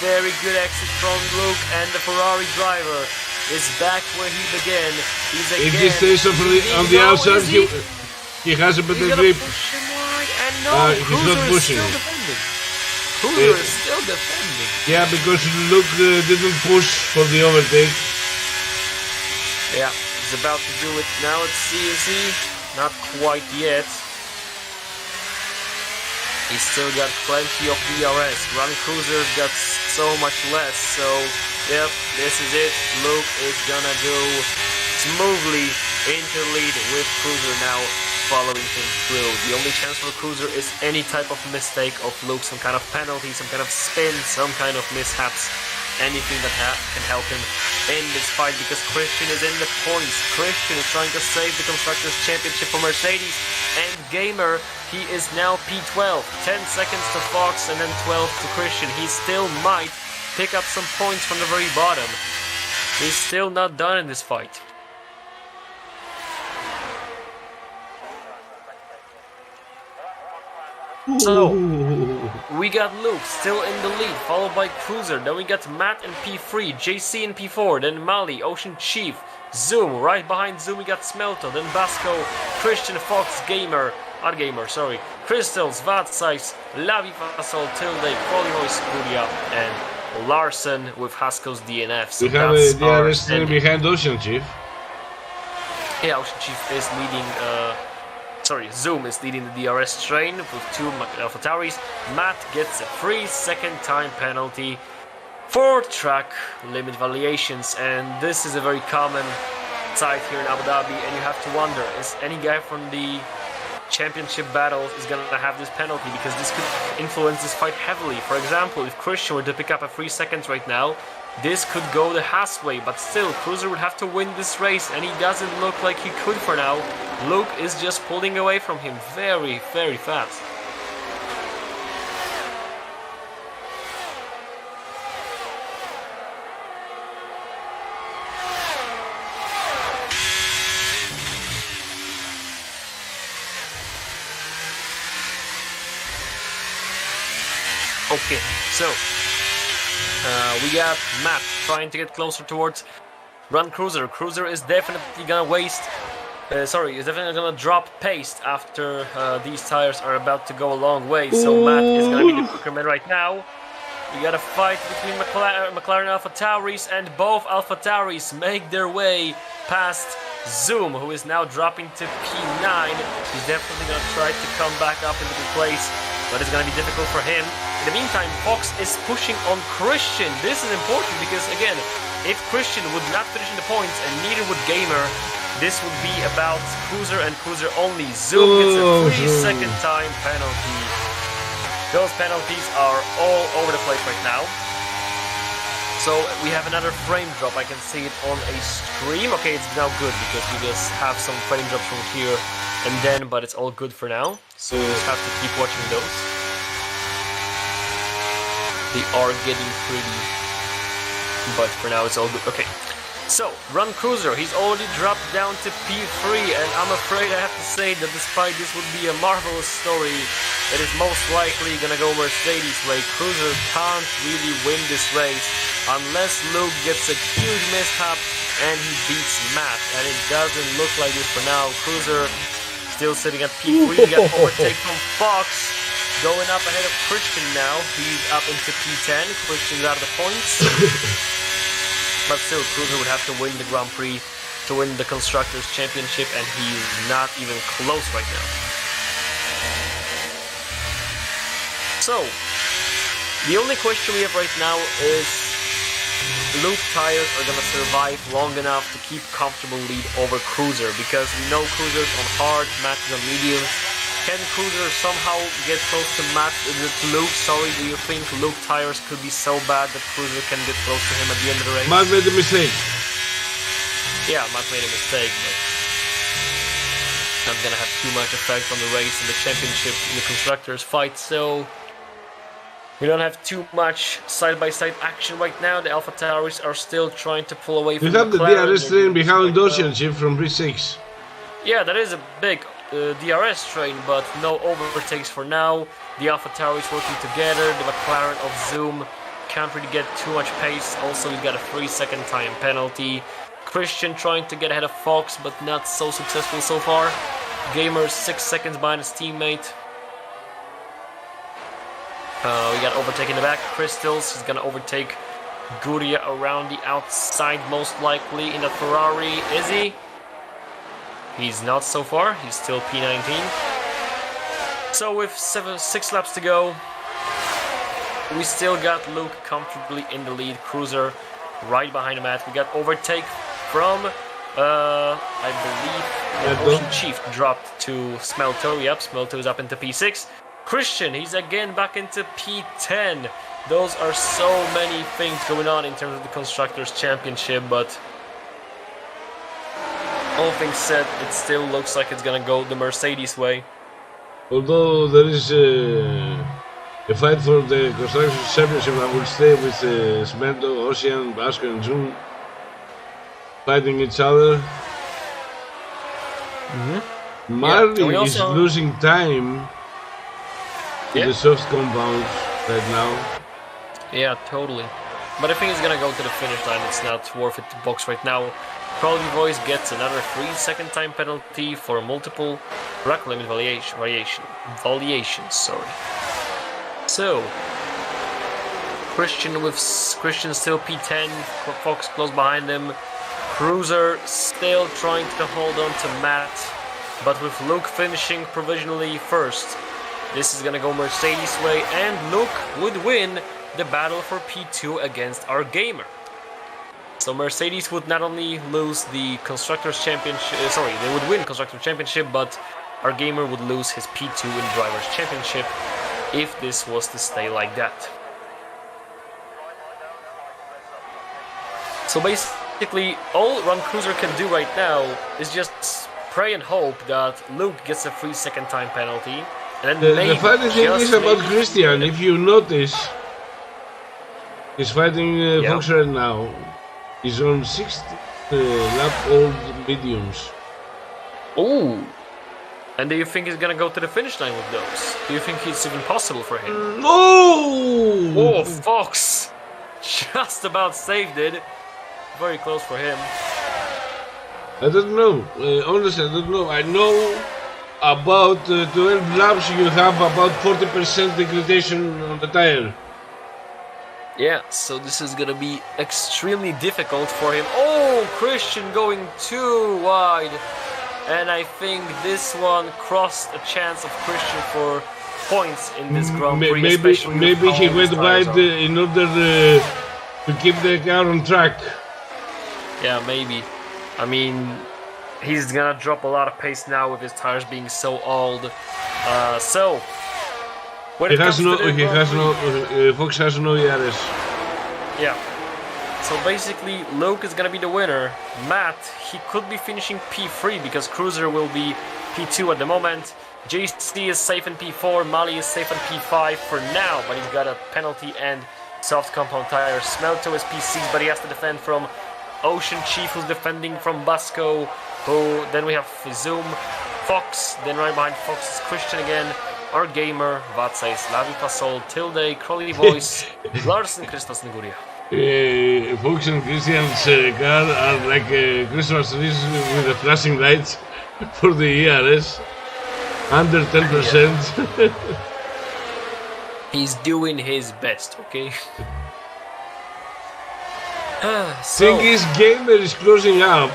Very good exit from Luke, and the Ferrari driver is back where he began. He's again. If he stays on the outside, he has a better grip. Push him wide, and no, he's not pushing. Cruiser is still defending. Yeah, because Luke didn't push for the overtake. Yeah, he's about to do it now at CSE. Not quite yet. He's still got plenty of DRS. Run Cruiser's got so much less. So, yep, this is it. Luke is gonna go smoothly into the lead with Cruiser now following him through. The only chance for Cruiser is any type of mistake of Luke, some kind of penalty, some kind of spin, some kind of mishaps. Anything that can help him in this fight, because Christian is in the points. Christian is trying to save the Constructors' Championship for Mercedes, and Gamer, he is now P12. 10 seconds to Fox and then 12 to Christian. He still might pick up some points from the very bottom. He's still not done in this fight. So, we got Luke still in the lead, followed by Cruiser. Then we got Matt in P3, JC in P4, then Mali, Ocean Chief, Zoom. Right behind Zoom we got Smelto, then Basco, Christian, Fox, Crystals, Vatsais, Lavi Fasol, Tilde, Foliois, Gulia, and Larson with Haskell's DNF. So we have a DRS behind Ocean Chief. Yeah, Ocean Chief is leading. Zoom is leading the DRS train with 2 AlphaTauris. Matt gets a free second time penalty for track limit violations, and this is a very common sight here in Abu Dhabi, and you have to wonder, is any guy from the championship battles is going to have this penalty, because this could influence this fight heavily. For example, if Christian were to pick up a 3 seconds right now, this could go the Haas way, but still, Cruiser would have to win this race, and he doesn't look like he could for now. Luke is just pulling away from him very, very fast. Okay, so we got Matt trying to get closer towards Run Cruiser. Cruiser is definitely gonna waste. Is definitely gonna drop pace after these tires are about to go a long way. So Matt is gonna be the quicker man right now. We got a fight between McLaren AlphaTauris, and both AlphaTauris make their way past Zoom, who is now dropping to P9. He's definitely gonna try to come back up into the place, but it's gonna be difficult for him. In the meantime, Fox is pushing on Christian. This is important because, again, if Christian would not finish in the points, and neither would Gamer, this would be about Cruiser and Cruiser only. Zoom gets a 3-second time penalty. Those penalties are all over the place right now. So we have another frame drop. I can see it on a stream. Okay, it's now good because we just have some frame drops from here and then, but it's all good for now. So we just have to keep watching those. They are getting pretty, but for now it's all good. Okay. So, Run Cruiser, he's already dropped down to P3, and I'm afraid I have to say that despite this would be a marvelous story, it is most likely gonna go Mercedes way. Cruiser can't really win this race unless Luke gets a huge mishap and he beats Matt, and it doesn't look like it for now. Cruiser still sitting at P3, we got overtake from Fox, going up ahead of Christian now. He's up into P10, Christian's out of the points. But still, Cruiser would have to win the Grand Prix to win the Constructors' Championship, and he's not even close right now. So, the only question we have right now is Luke tires are gonna survive long enough to keep comfortable lead over Cruiser, because we know Cruiser's on hard, Matt is on medium. Can Cruiser somehow get close to Luke? Sorry, do you think Luke tires could be so bad that Cruiser can get close to him at the end of the race? Matt made a mistake. Yeah, Matt made a mistake, but not gonna have too much effect on the race and the championship in the constructors fight, so we don't have too much side-by-side action right now. The Alpha Tauris are still trying to pull away from You have the McLaren. DRS train behind Ocean Ship from Prix 6. Yeah, that is a big DRS train, but no overtakes for now. The Alpha Tauris working together. The McLaren of Zoom can't really get too much pace. Also, he's got a 3-second time penalty. Christian trying to get ahead of Fox, but not so successful so far. Gamer 6 seconds behind his teammate. We got overtake in the back. Crystals, he's gonna overtake Guria around the outside, most likely in the Ferrari. Is he? He's not so far. He's still P19. So with 6 laps to go, we still got Luke comfortably in the lead. Cruiser right behind him. We got overtake from, I believe, Ocean Chief dropped to Smelto. Yep, Smelto is up into P6. Christian, he's again back into P10. Those are so many things going on in terms of the Constructors' Championship, but all things said, it still looks like it's gonna go the Mercedes way. Although there is a fight for the Constructors' Championship, I will stay with Smelto, Ocean, Basco and Zoom fighting each other. Marley is losing time to the soft compound right now. Yeah, totally. But I think he's gonna go to the finish line. It's not worth it to box right now. Probably Voice gets another 3-second time penalty for multiple rack limit variations. Sorry. So Christian still P10. Fox close behind him. Cruiser still trying to hold on to Matt, but with Luke finishing provisionally first. This is gonna go Mercedes way, and Luke would win the battle for P2 against our gamer. So Mercedes would not only lose the Constructors' Championship, they would win Constructors' Championship, but our gamer would lose his P2 in Drivers' Championship if this was to stay like that. So basically, all Run Cruiser can do right now is just pray and hope that Luke gets a 3-second time penalty. And then the funny thing is about Christian, if you notice, he's fighting Fox right now. He's on 6 lap old mediums. Oh! And do you think he's gonna go to the finish line with those? Do you think it's even possible for him? No! Oh, Fox! Just about saved it. Very close for him. I don't know. Honestly, I don't know. I know about 12 laps you have about 40% degradation on the tire. Yeah, so this is gonna be extremely difficult for him. Oh, Christian going too wide. And I think this one crossed a chance of Christian for points in this Grand Prix. Maybe he went wide in order to keep the car on track. Yeah, maybe. I mean, he's gonna drop a lot of pace now with his tires being so old. Fox has no ERS. Yeah. So basically, Luke is gonna be the winner. Matt, he could be finishing P3 because Cruiser will be P2 at the moment. JC is safe in P4, Mali is safe in P5 for now, but he's got a penalty and soft compound tire. Smelto is P6, but he has to defend from Ocean Chief, who's defending from Basco. Then we have Zoom, Fox, then right behind Fox is Christian again. Our gamer, Vatsa is Lavi Pasol, Tilde, Crowley Voice, Larsen, Christos Nguria. Fox and Christian's car are like Christmas trees with the flashing lights for the ERS. Under 10%. He's doing his best, okay? Thing is, Gamer is closing up.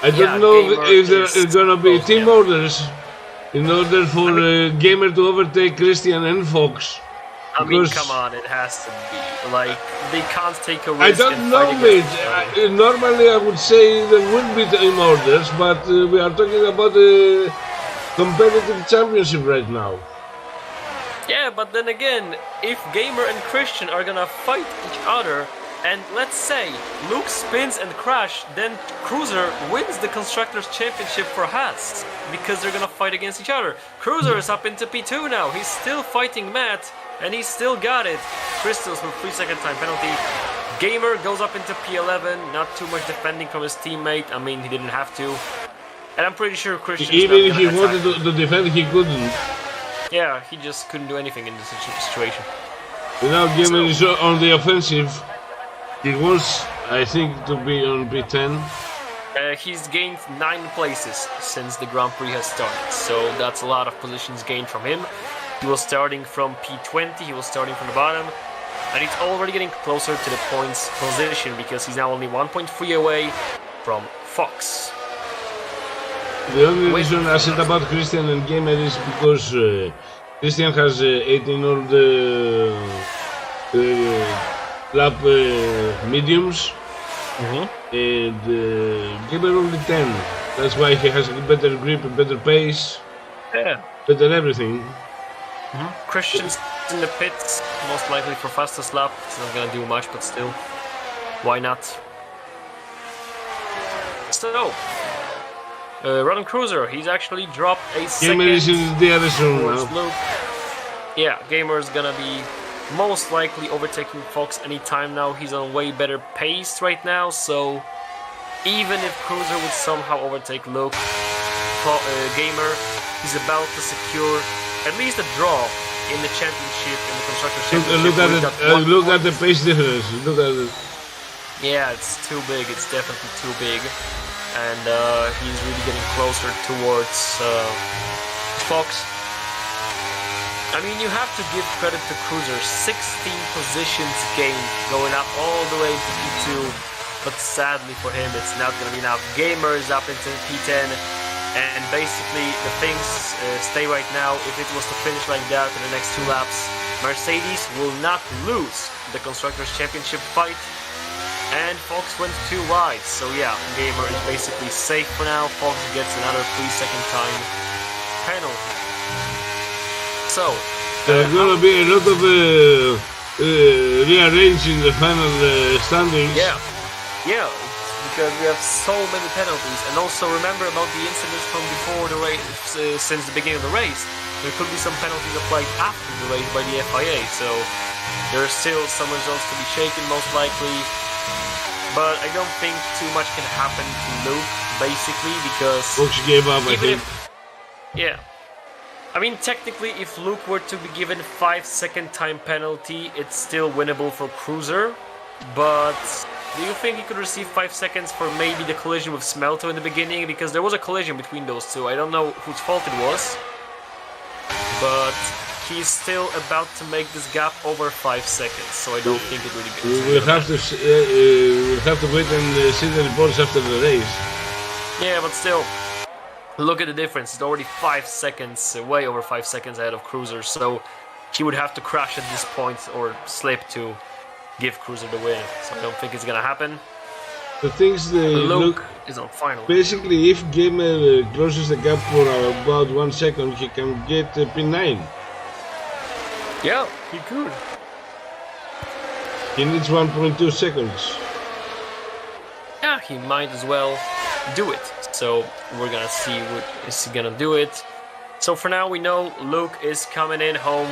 I don't know if there is gonna be team orders in order for Gamer to overtake Christian and Fox. I mean, come on, it has to be. Like, they can't take a risk. I don't know, mate. Normally I would say there would be team orders, but we are talking about a competitive championship right now. Yeah, but then again, if Gamer and Christian are gonna fight each other, and let's say Luke spins and crash, then Cruiser wins the Constructors' Championship for Haas, because they're gonna fight against each other. Cruiser is up into P2 now, he's still fighting Matt, and he's still got it. Crystals with 3-second time penalty. Gamer goes up into P11, not too much defending from his teammate, I mean, he didn't have to. And I'm pretty sure Christian... Even if he wanted to defend, he couldn't. Yeah, he just couldn't do anything in this situation. Now Gamer is on the offensive. He was, I think, to be on P10. He's gained 9 places since the Grand Prix has started, so that's a lot of positions gained from him. He was starting from P20, he was starting from the bottom, and he's already getting closer to the points position because he's now only 1.3 away from Fox. The only reason I said about Christian and Gamer is because Christian has 18 all the lap mediums, and Gamer only 10. That's why he has a better grip, a better pace, better everything. Christian's in the pits, most likely for fastest lap. It's not gonna do much, but still, why not? So, Rodham Cruiser, he's actually dropped a second. Gamer is in the other zone now. Yeah, Gamer is gonna be most likely overtaking Fox anytime now. He's on way better pace right now, so even if Cruiser would somehow overtake Luke, Gamer, he's about to secure at least a draw in the championship, in the Constructors' Championship. Look at the pace difference. Look at it. Yeah, it's too big. It's definitely too big. And he's really getting closer towards Fox. I mean, you have to give credit to Cruiser. 16 positions gained, going up all the way to P2. But sadly for him, it's not going to be enough. Gamer is up into P10. And basically, the things stay right now. If it was to finish like that in the next 2 laps, Mercedes will not lose the Constructors' Championship fight. And Fox went 2 wide. So yeah, Gamer is basically safe for now. Fox gets another 3-second time penalty. So, there's gonna be a lot of rearranging the final standings. Yeah. Because we have so many penalties, and also remember about the incidents from before the race, since the beginning of the race. There could be some penalties applied after the race by the FIA, so there are still some results to be shaken, most likely. But I don't think too much can happen to Luke, basically, because Fox gave up, I think. I mean, technically, if Luke were to be given 5-second time penalty, it's still winnable for Cruiser, but do you think he could receive 5 seconds for maybe the collision with Smelto in the beginning? Because there was a collision between those two. I don't know whose fault it was. But he's still about to make this gap over 5 seconds. So I don't think it really goes. We'll have to wait and see the reports after the race. Yeah, but still, look at the difference. It's already 5 seconds, way over 5 seconds ahead of Cruiser. So he would have to crash at this point or slip to give Cruiser the win, so I don't think it's gonna happen. The things Luke is on final. Basically, if Gamer closes the gap for about 1 second, he can get P9. Yeah, he could. He needs 1.2 seconds. Yeah, he might as well do it. So we're gonna see what is he gonna do it. So for now, we know Luke is coming in home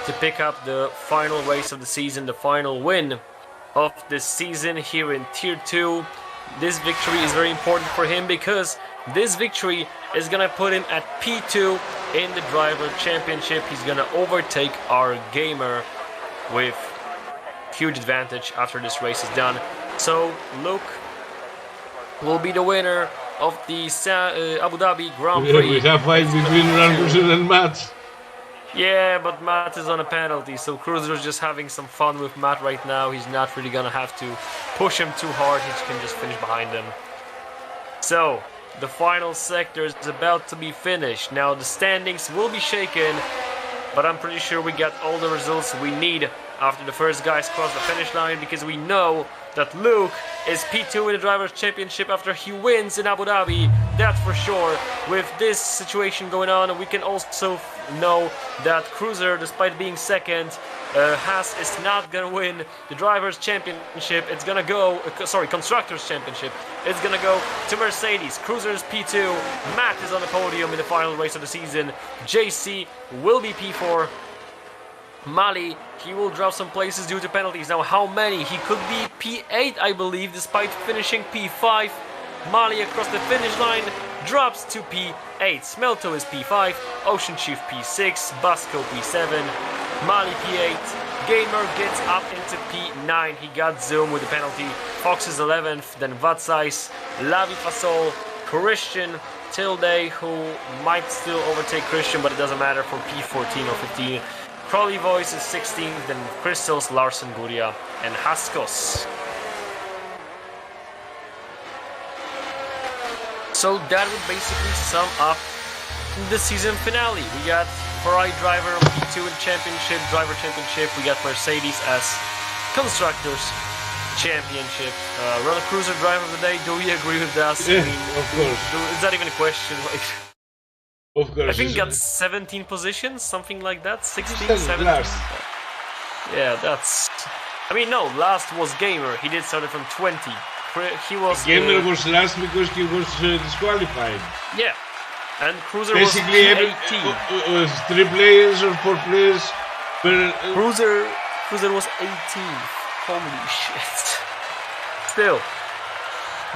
to pick up the final race of the season, the final win of the season here in Tier 2. This victory is very important for him because this victory is gonna put him at P2 in the Driver Championship. He's gonna overtake our gamer with huge advantage after this race is done. So Luke will be the winner of the Abu Dhabi Grand Prix. We have fight between Rankusen and Matt. Yeah, but Matt is on a penalty, so Cruiser's just having some fun with Matt right now. He's not really gonna have to push him too hard, he can just finish behind him. So, the final sector is about to be finished. Now, the standings will be shaken, but I'm pretty sure we got all the results we need after the first guys cross the finish line, because we know that Luke is P2 in the Drivers' Championship after he wins in Abu Dhabi, that's for sure. With this situation going on, we can also know that Cruiser, despite being second, is not gonna win the Drivers' Championship. It's gonna go, Constructors' Championship. It's gonna go to Mercedes. Cruiser's P2, Matt is on the podium in the final race of the season. JC will be P4. Mali, he will drop some places due to penalties. Now, how many? He could be P8, I believe, despite finishing P5. Mali across the finish line drops to P8. Smelto is P5, Ocean Chief P6, Basco P7, Mali P8. Gamer gets up into P9. He got Zoom with the penalty. Fox is 11th, then Vatsais, Lavi Fasol, Christian, Tilde, who might still overtake Christian, but it doesn't matter for P14 or 15. Crowley Voice is 16th, then Crystals, Larsen, Guria, and Haskos. So that would basically sum up the season finale. We got Ferrari Driver P2 in Championship, Driver Championship. We got Mercedes as Constructors Championship. Run a Cruiser Driver of the Day. Do we agree with that? Yeah, of course. Is that even a question? Like, of course. I think he got 17 positions, something like that. 16, 17. Last. Yeah, that's. I mean, no, last was Gamer. He did start from 20. He was. Gamer was last because he was disqualified. Yeah, and Cruiser basically was 18. Was 3 players or 4 players. But, Cruiser was 18th. Holy shit! Still,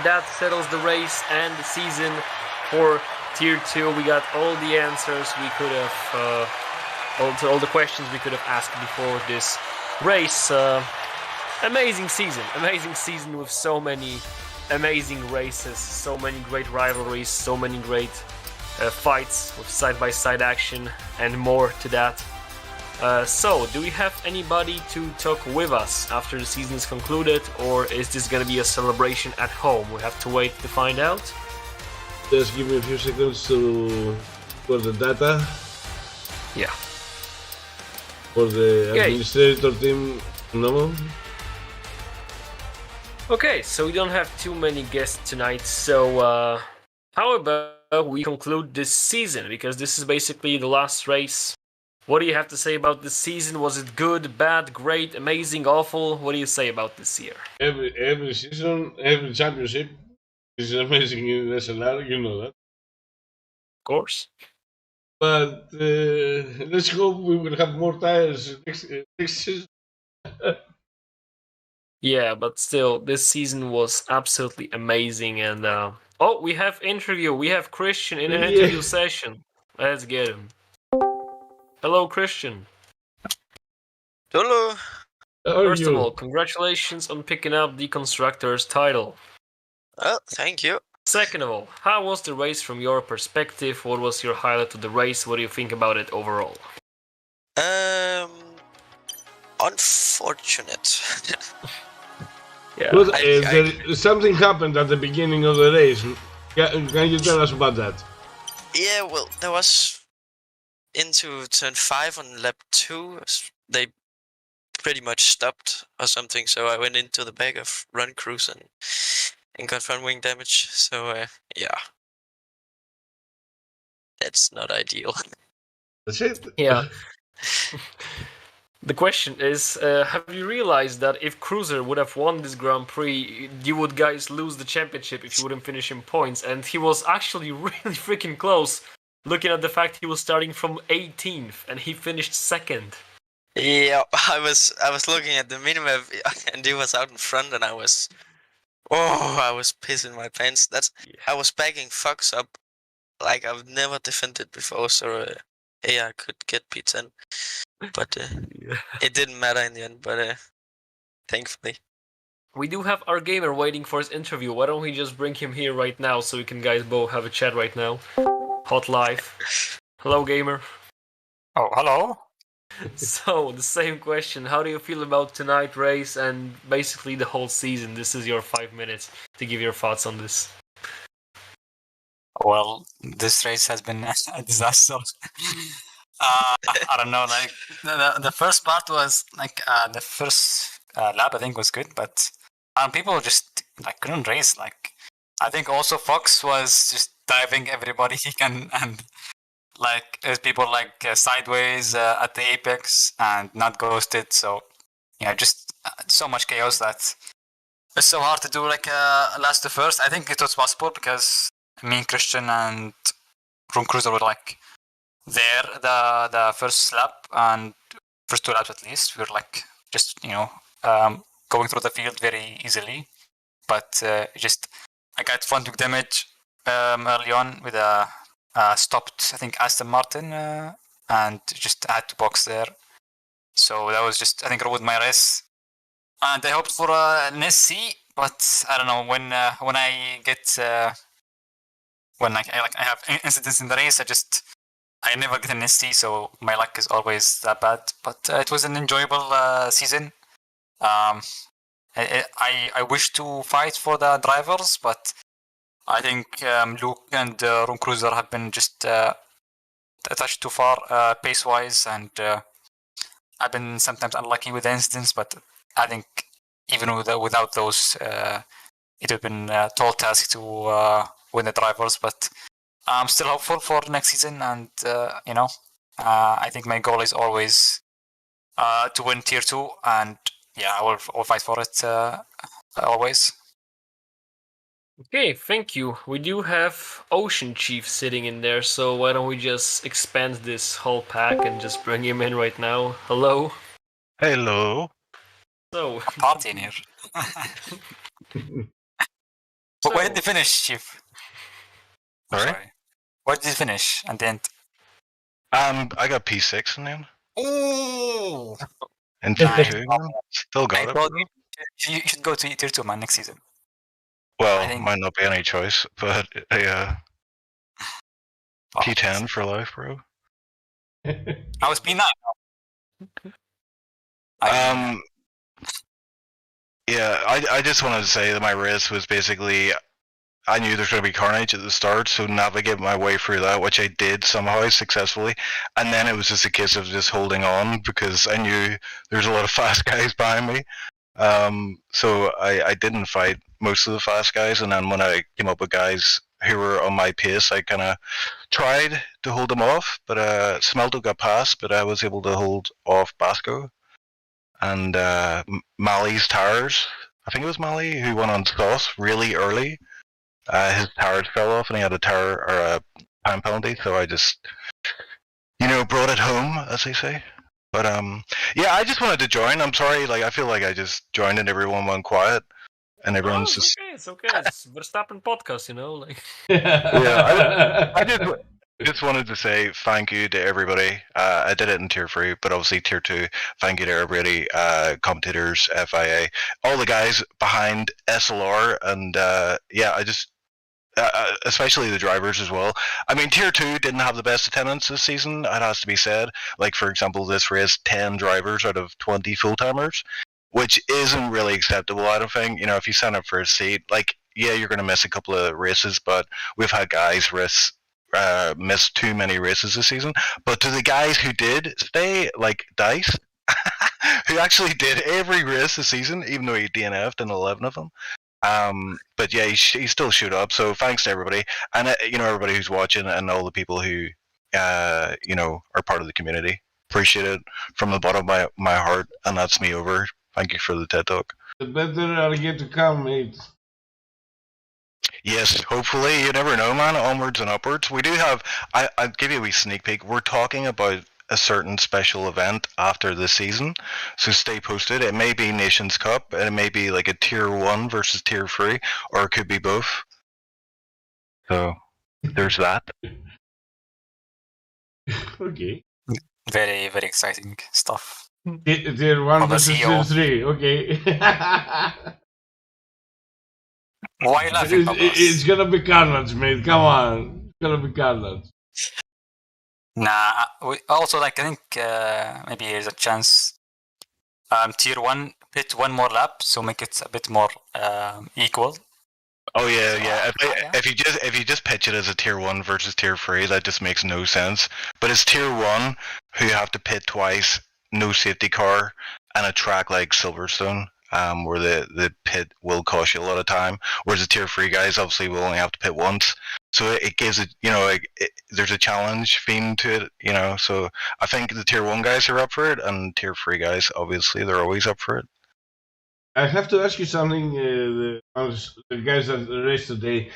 that settles the race and the season for Tier 2. We got all the answers we could have, all the questions we could have asked before this race. Amazing season with so many amazing races, so many great rivalries, so many great fights with side-by-side action, and more to that. So, do we have anybody to talk with us after the season is concluded, or is this gonna be a celebration at home? We have to wait to find out. Just give me a few seconds for the data. Yeah. For the administrator team, no. Okay, so we don't have too many guests tonight, so how about we conclude this season, because this is basically the last race. What do you have to say about this season? Was it good, bad, great, amazing, awful? What do you say about this year? Every season, every championship is amazing in SLR, you know that. Of course. But let's hope we will have more tires next season. Yeah, but still, this season was absolutely amazing. And oh, we have interview. We have Christian in an interview session. Let's get him. Hello, Christian. Hello. First of all, congratulations on picking up the Constructors title. Well, thank you. Second of all, how was the race from your perspective? What was your highlight of the race? What do you think about it overall? Unfortunate. Yeah. But something happened at the beginning of the race. Can you tell us about that? Yeah, well, there was into turn 5 on lap 2. They pretty much stopped or something, so I went into the back of Run Cruise and got front wing damage. So yeah, that's not ideal. That's it. Yeah. The question is, have you realized that if Cruiser would have won this Grand Prix, you would guys lose the championship if you wouldn't finish in points? And he was actually really freaking close, looking at the fact he was starting from 18th and he finished second. Yeah, I was looking at the minimap and he was out in front and I was pissing my pants. I was backing Fox up like I've never defended before, so I could get P10. But it didn't matter in the end, but thankfully. We do have our gamer waiting for his interview. Why don't we just bring him here right now so we can guys both have a chat right now? Hot live. Hello, gamer. Oh, hello. So, the same question. How do you feel about tonight's race and basically the whole season? This is your 5 minutes to give your thoughts on this. Well, this race has been a disaster. I don't know, like the first part was like the first lap I think was good, but people just like couldn't race. Like I think also Fox was just diving everybody he can, and like there's people like sideways at the apex and not ghosted. So yeah, just so much chaos that it's so hard to do like last to first. I think it was possible because me and Christian and Room Cruiser were like there the first lap and first 2 laps at least. We were like just going through the field very easily, but just I got front wing damage early on with a stopped I think Aston Martin and just had to box there. So that was just I think ruined my race. And I hoped for an SC, but I don't know when I get when I have incidents in the race, I never get an SC, so my luck is always that bad. But it was an enjoyable season. I wish to fight for the drivers, but I think Luke and Room Cruiser have been just a touch too far pace-wise, and I've been sometimes unlucky with the incidents, but I think even without those, it would have been a tall task to win the drivers. But I'm still hopeful for next season, and I think my goal is always to win Tier 2, and yeah, I will fight for it always. Okay, thank you. We do have Ocean Chief sitting in there, so why don't we just expand this whole pack and just bring him in right now. Hello. Hello. So, Party in here. But where did they finish, Chief? Sorry? Where did you finish at the end? I got P6 in the end. Ooh! And Tier 2. Still got it. Well, you should go to Tier 2, man, next season. Well, might not be any choice, but P10 for life, bro. I was P9. Yeah, I just wanted to say that my race was basically, I knew there's going to be carnage at the start, so navigate my way through that, which I did somehow successfully. And then it was just a case of just holding on because I knew there's a lot of fast guys behind me. So I didn't fight most of the fast guys, and then when I came up with guys who were on my pace, I kind of tried to hold them off, but Smelto got past, but I was able to hold off Basco. And Mali's tires, I think it was Mali who went on sauce really early. His tires fell off and he had a tire or a time penalty, so I just, brought it home, as they say. But yeah, I just wanted to join. I'm sorry, I feel like I just joined and everyone went quiet, and everyone's just. It's okay. It's Verstappen podcast, Yeah, I just wanted to say thank you to everybody. I did it in Tier 3, but obviously Tier 2, thank you to everybody, commentators, FIA, all the guys behind SLR, and yeah, I just, especially the drivers as well. I mean, Tier 2 didn't have the best attendance this season, it has to be said. Like, for example, this race, 10 drivers out of 20 full-timers, which isn't really acceptable, I don't think. If you sign up for a seat, yeah, you're going to miss a couple of races, but we've had guys miss too many races this season. But to the guys who did stay, like Dice, who actually did every race this season, even though he DNF'd in 11 of them. But yeah, he still showed up. So thanks to everybody, and everybody who's watching, and all the people who are part of the community. appreciate it from the bottom of my heart, and that's me over. Thank you for the TED Talk. The better are yet to come, mate. Yes, hopefully. You never know, man. Onwards and upwards. We do have... I'll give you a wee sneak peek. We're talking about a certain special event after this season, so stay posted. It may be Nations Cup, and it may be like a Tier 1 versus Tier 3, or it could be both. So, there's that. Okay. Very, very exciting stuff. Tier 1 the versus Tier CEO. 3, okay. Why are you laughing, It's gonna be carnage, mate. Come on. It's gonna be carnage. Nah, also, like, I think maybe there's a chance Tier 1 pit one more lap, so make it a bit more equal. Oh yeah. If you just pitch it as a Tier 1 versus Tier 3, that just makes no sense. But it's Tier 1 who you have to pit twice, no safety car, and a track like Silverstone, where the pit will cost you a lot of time. Whereas the Tier 3 guys obviously will only have to pit once. So it gives it, there's a challenge theme to it, so I think the Tier 1 guys are up for it, and Tier 3 guys, obviously, they're always up for it. I have to ask you something, the guys that raced today.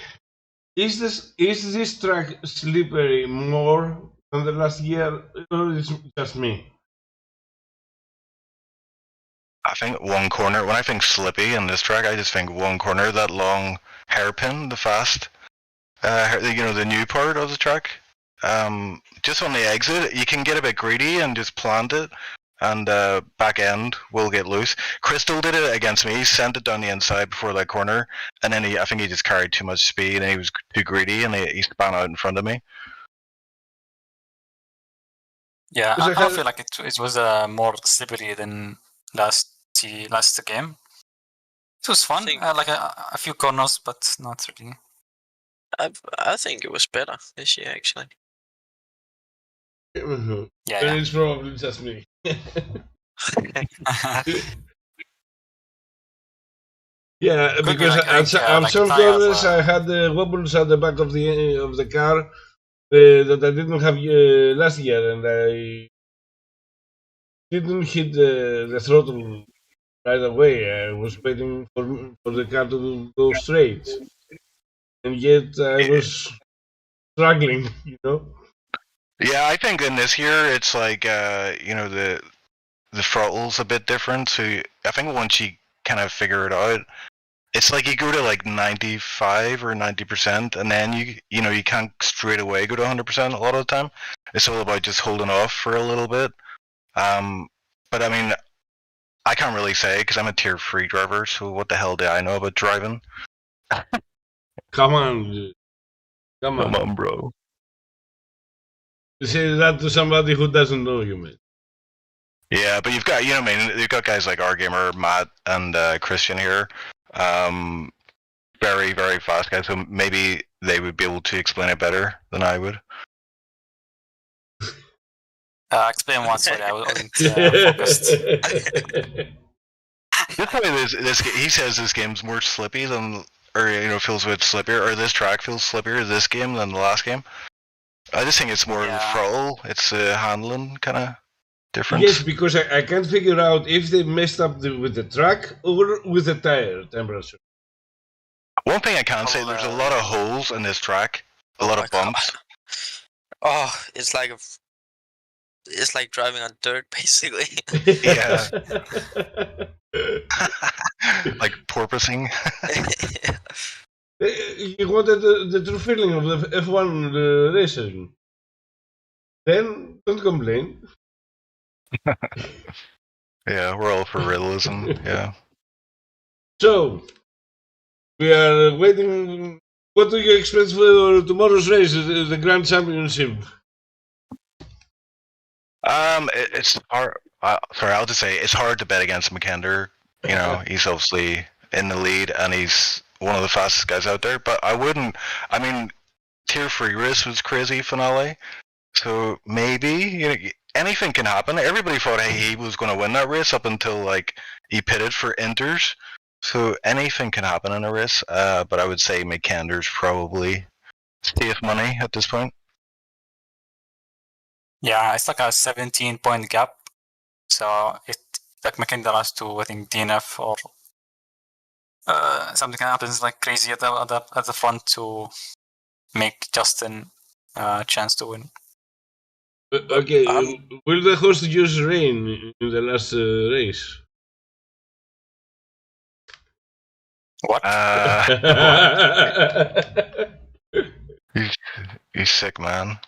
Is this track slippery more than the last year, or is it just me? I think one corner, when I think slippy in this track, I just think one corner, that long hairpin, the fast, the new part of the track. Just on the exit, you can get a bit greedy and just plant it, and back end will get loose. Crystal did it against me. He sent it down the inside before that corner, and then I think he just carried too much speed, and he was too greedy, and he spun out in front of me. Yeah, I feel like it was more slippery than last game. It was fun, like a few corners, but not really. I think it was better this year, actually. Yeah. It's probably just me. Yeah, because on some corners I had the wobbles at the back of the car that I didn't have last year, and I didn't hit the throttle right away. I was waiting for the car to go straight, and yet I was struggling, Yeah, I think in this year it's like the throttle's a bit different. So I think once you kind of figure it out, it's like you go to like 95 or 90%, and then you can't straight away go to 100% a lot of the time. It's all about just holding off for a little bit. But I mean, I can't really say because I'm a Tier 3 driver, so what the hell do I know about driving? Come on, bro. You say that to somebody who doesn't know you, man. Yeah, but you've got, you've got guys like RGamer, Matt, and Christian here. Very, very fast guys, so maybe they would be able to explain it better than I would. Explain once, sorry, I wasn't focused. Just tell me this. He says this game's more slippy than, or feels a bit slippier, or this track feels slippier this game than the last game. I just think it's more throttle. It's handling kind of difference. Yes, because I can't figure out if they messed up with the track or with the tire temperature. One thing I can say, there's a lot of holes in this track, a lot of bumps. Oh, it's like driving on dirt, basically. Yeah. Like porpoising. You wanted the true feeling of the F1 racing. Then don't complain. Yeah, we're all for realism. Yeah. So we are waiting. What do you expect for tomorrow's race, the Grand Championship? It's hard. Sorry, I'll just say it's hard to bet against McKender. He's obviously in the lead and he's one of the fastest guys out there. But I wouldn't. I mean, Tier 3 race was crazy finale. So maybe anything can happen. Everybody thought he was going to win that race up until like he pitted for Inters. So anything can happen in a race. But I would say McKender's probably safe money at this point. Yeah, it's like a 17-point gap. So it like McKendall has to, I think, DNF or something happens like crazy at the front to make Justin a chance to win. Okay, will the host use rain in the last race? What? He's sick, man.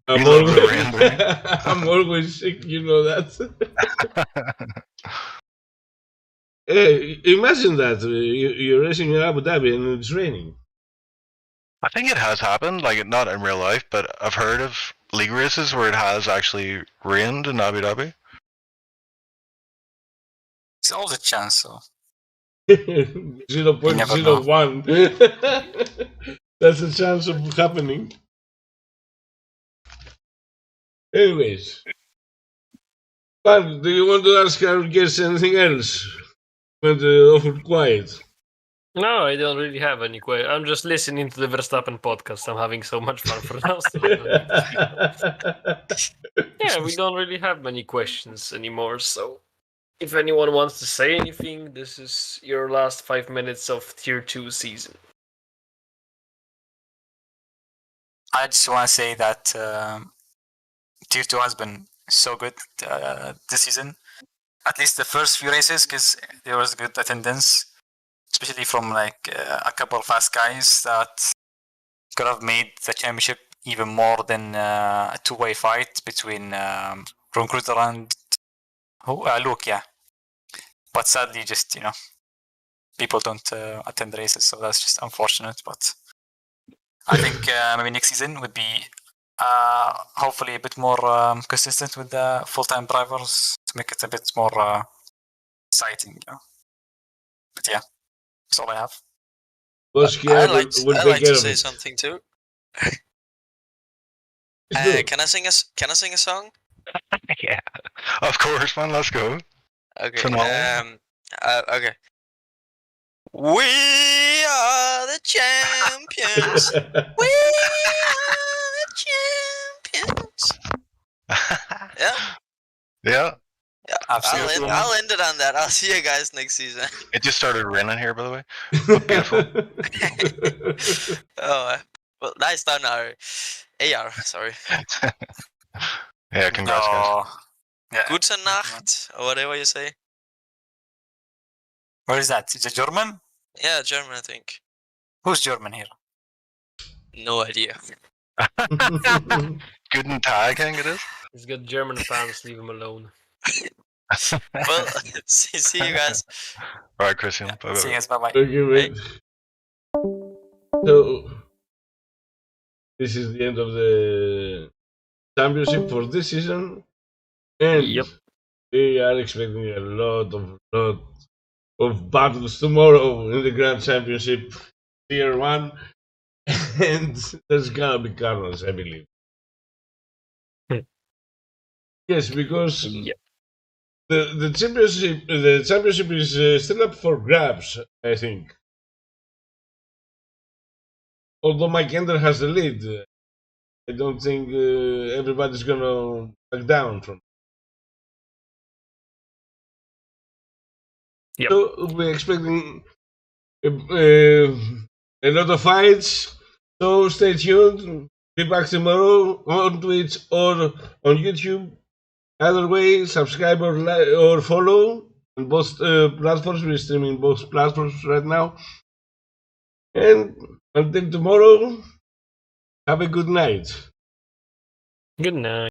I'm You love the always, rain, don't I'm always sick, you know that. Hey, imagine that you're racing in Abu Dhabi and it's raining. I think it has happened, like not in real life, but I've heard of league races where it has actually rained in Abu Dhabi. It's always a chance. So 0.01. That's a chance of happening. Anyways, but do you want to ask our guests anything else? Went awful quiet. No, I don't really have any questions. I'm just listening to the Verstappen podcast. I'm having so much fun for now. So yeah, we don't really have many questions anymore. So if anyone wants to say anything, this is your last 5 minutes of Tier 2 season. I just want to say that Tier 2 has been so good this season. At least the first few races, because there was good attendance, especially from like a couple of fast guys that could have made the championship even more than a two-way fight between Ron Kruger and Luke, yeah. But sadly, just people don't attend races, so that's just unfortunate. But I think maybe next season would be hopefully a bit more consistent with the full-time drivers to make it a bit more exciting. But yeah, that's all I have. I'd like to say something too. Can I sing a song? Yeah, of course, man. Let's go. Okay. Okay. We are the champions. We are the champions. Yeah. Yeah. Absolutely. I'll end it on that. I'll see you guys next season. It just started raining here, by the way. Beautiful. Oh, well, nice done, AR. Sorry. Yeah, congrats, guys. Yeah. Gute Nacht, or whatever you say. Where is that? Is it German? Yeah, German, I think. Who's German here? No idea. Guten Tag, I think it is. He's got German fans, leave him alone. Well, see you guys. All right, Christian. Bye-bye. See you guys. Bye-bye. Okay, mate. So, this is the end of the championship for this season. And Yep. we are expecting a lot of battles tomorrow in the Grand Championship Tier 1. And there's gonna be carnage, I believe. Yes, because Yep. the championship is still up for grabs, I think. Although Mike Ender has the lead, I don't think everybody's gonna back down from. Yep. So we're expecting a lot of fights. So stay tuned. Be back tomorrow on Twitch or on YouTube. Either way, subscribe or follow on both platforms. We're streaming both platforms right now. And until tomorrow, have a good night. Good night.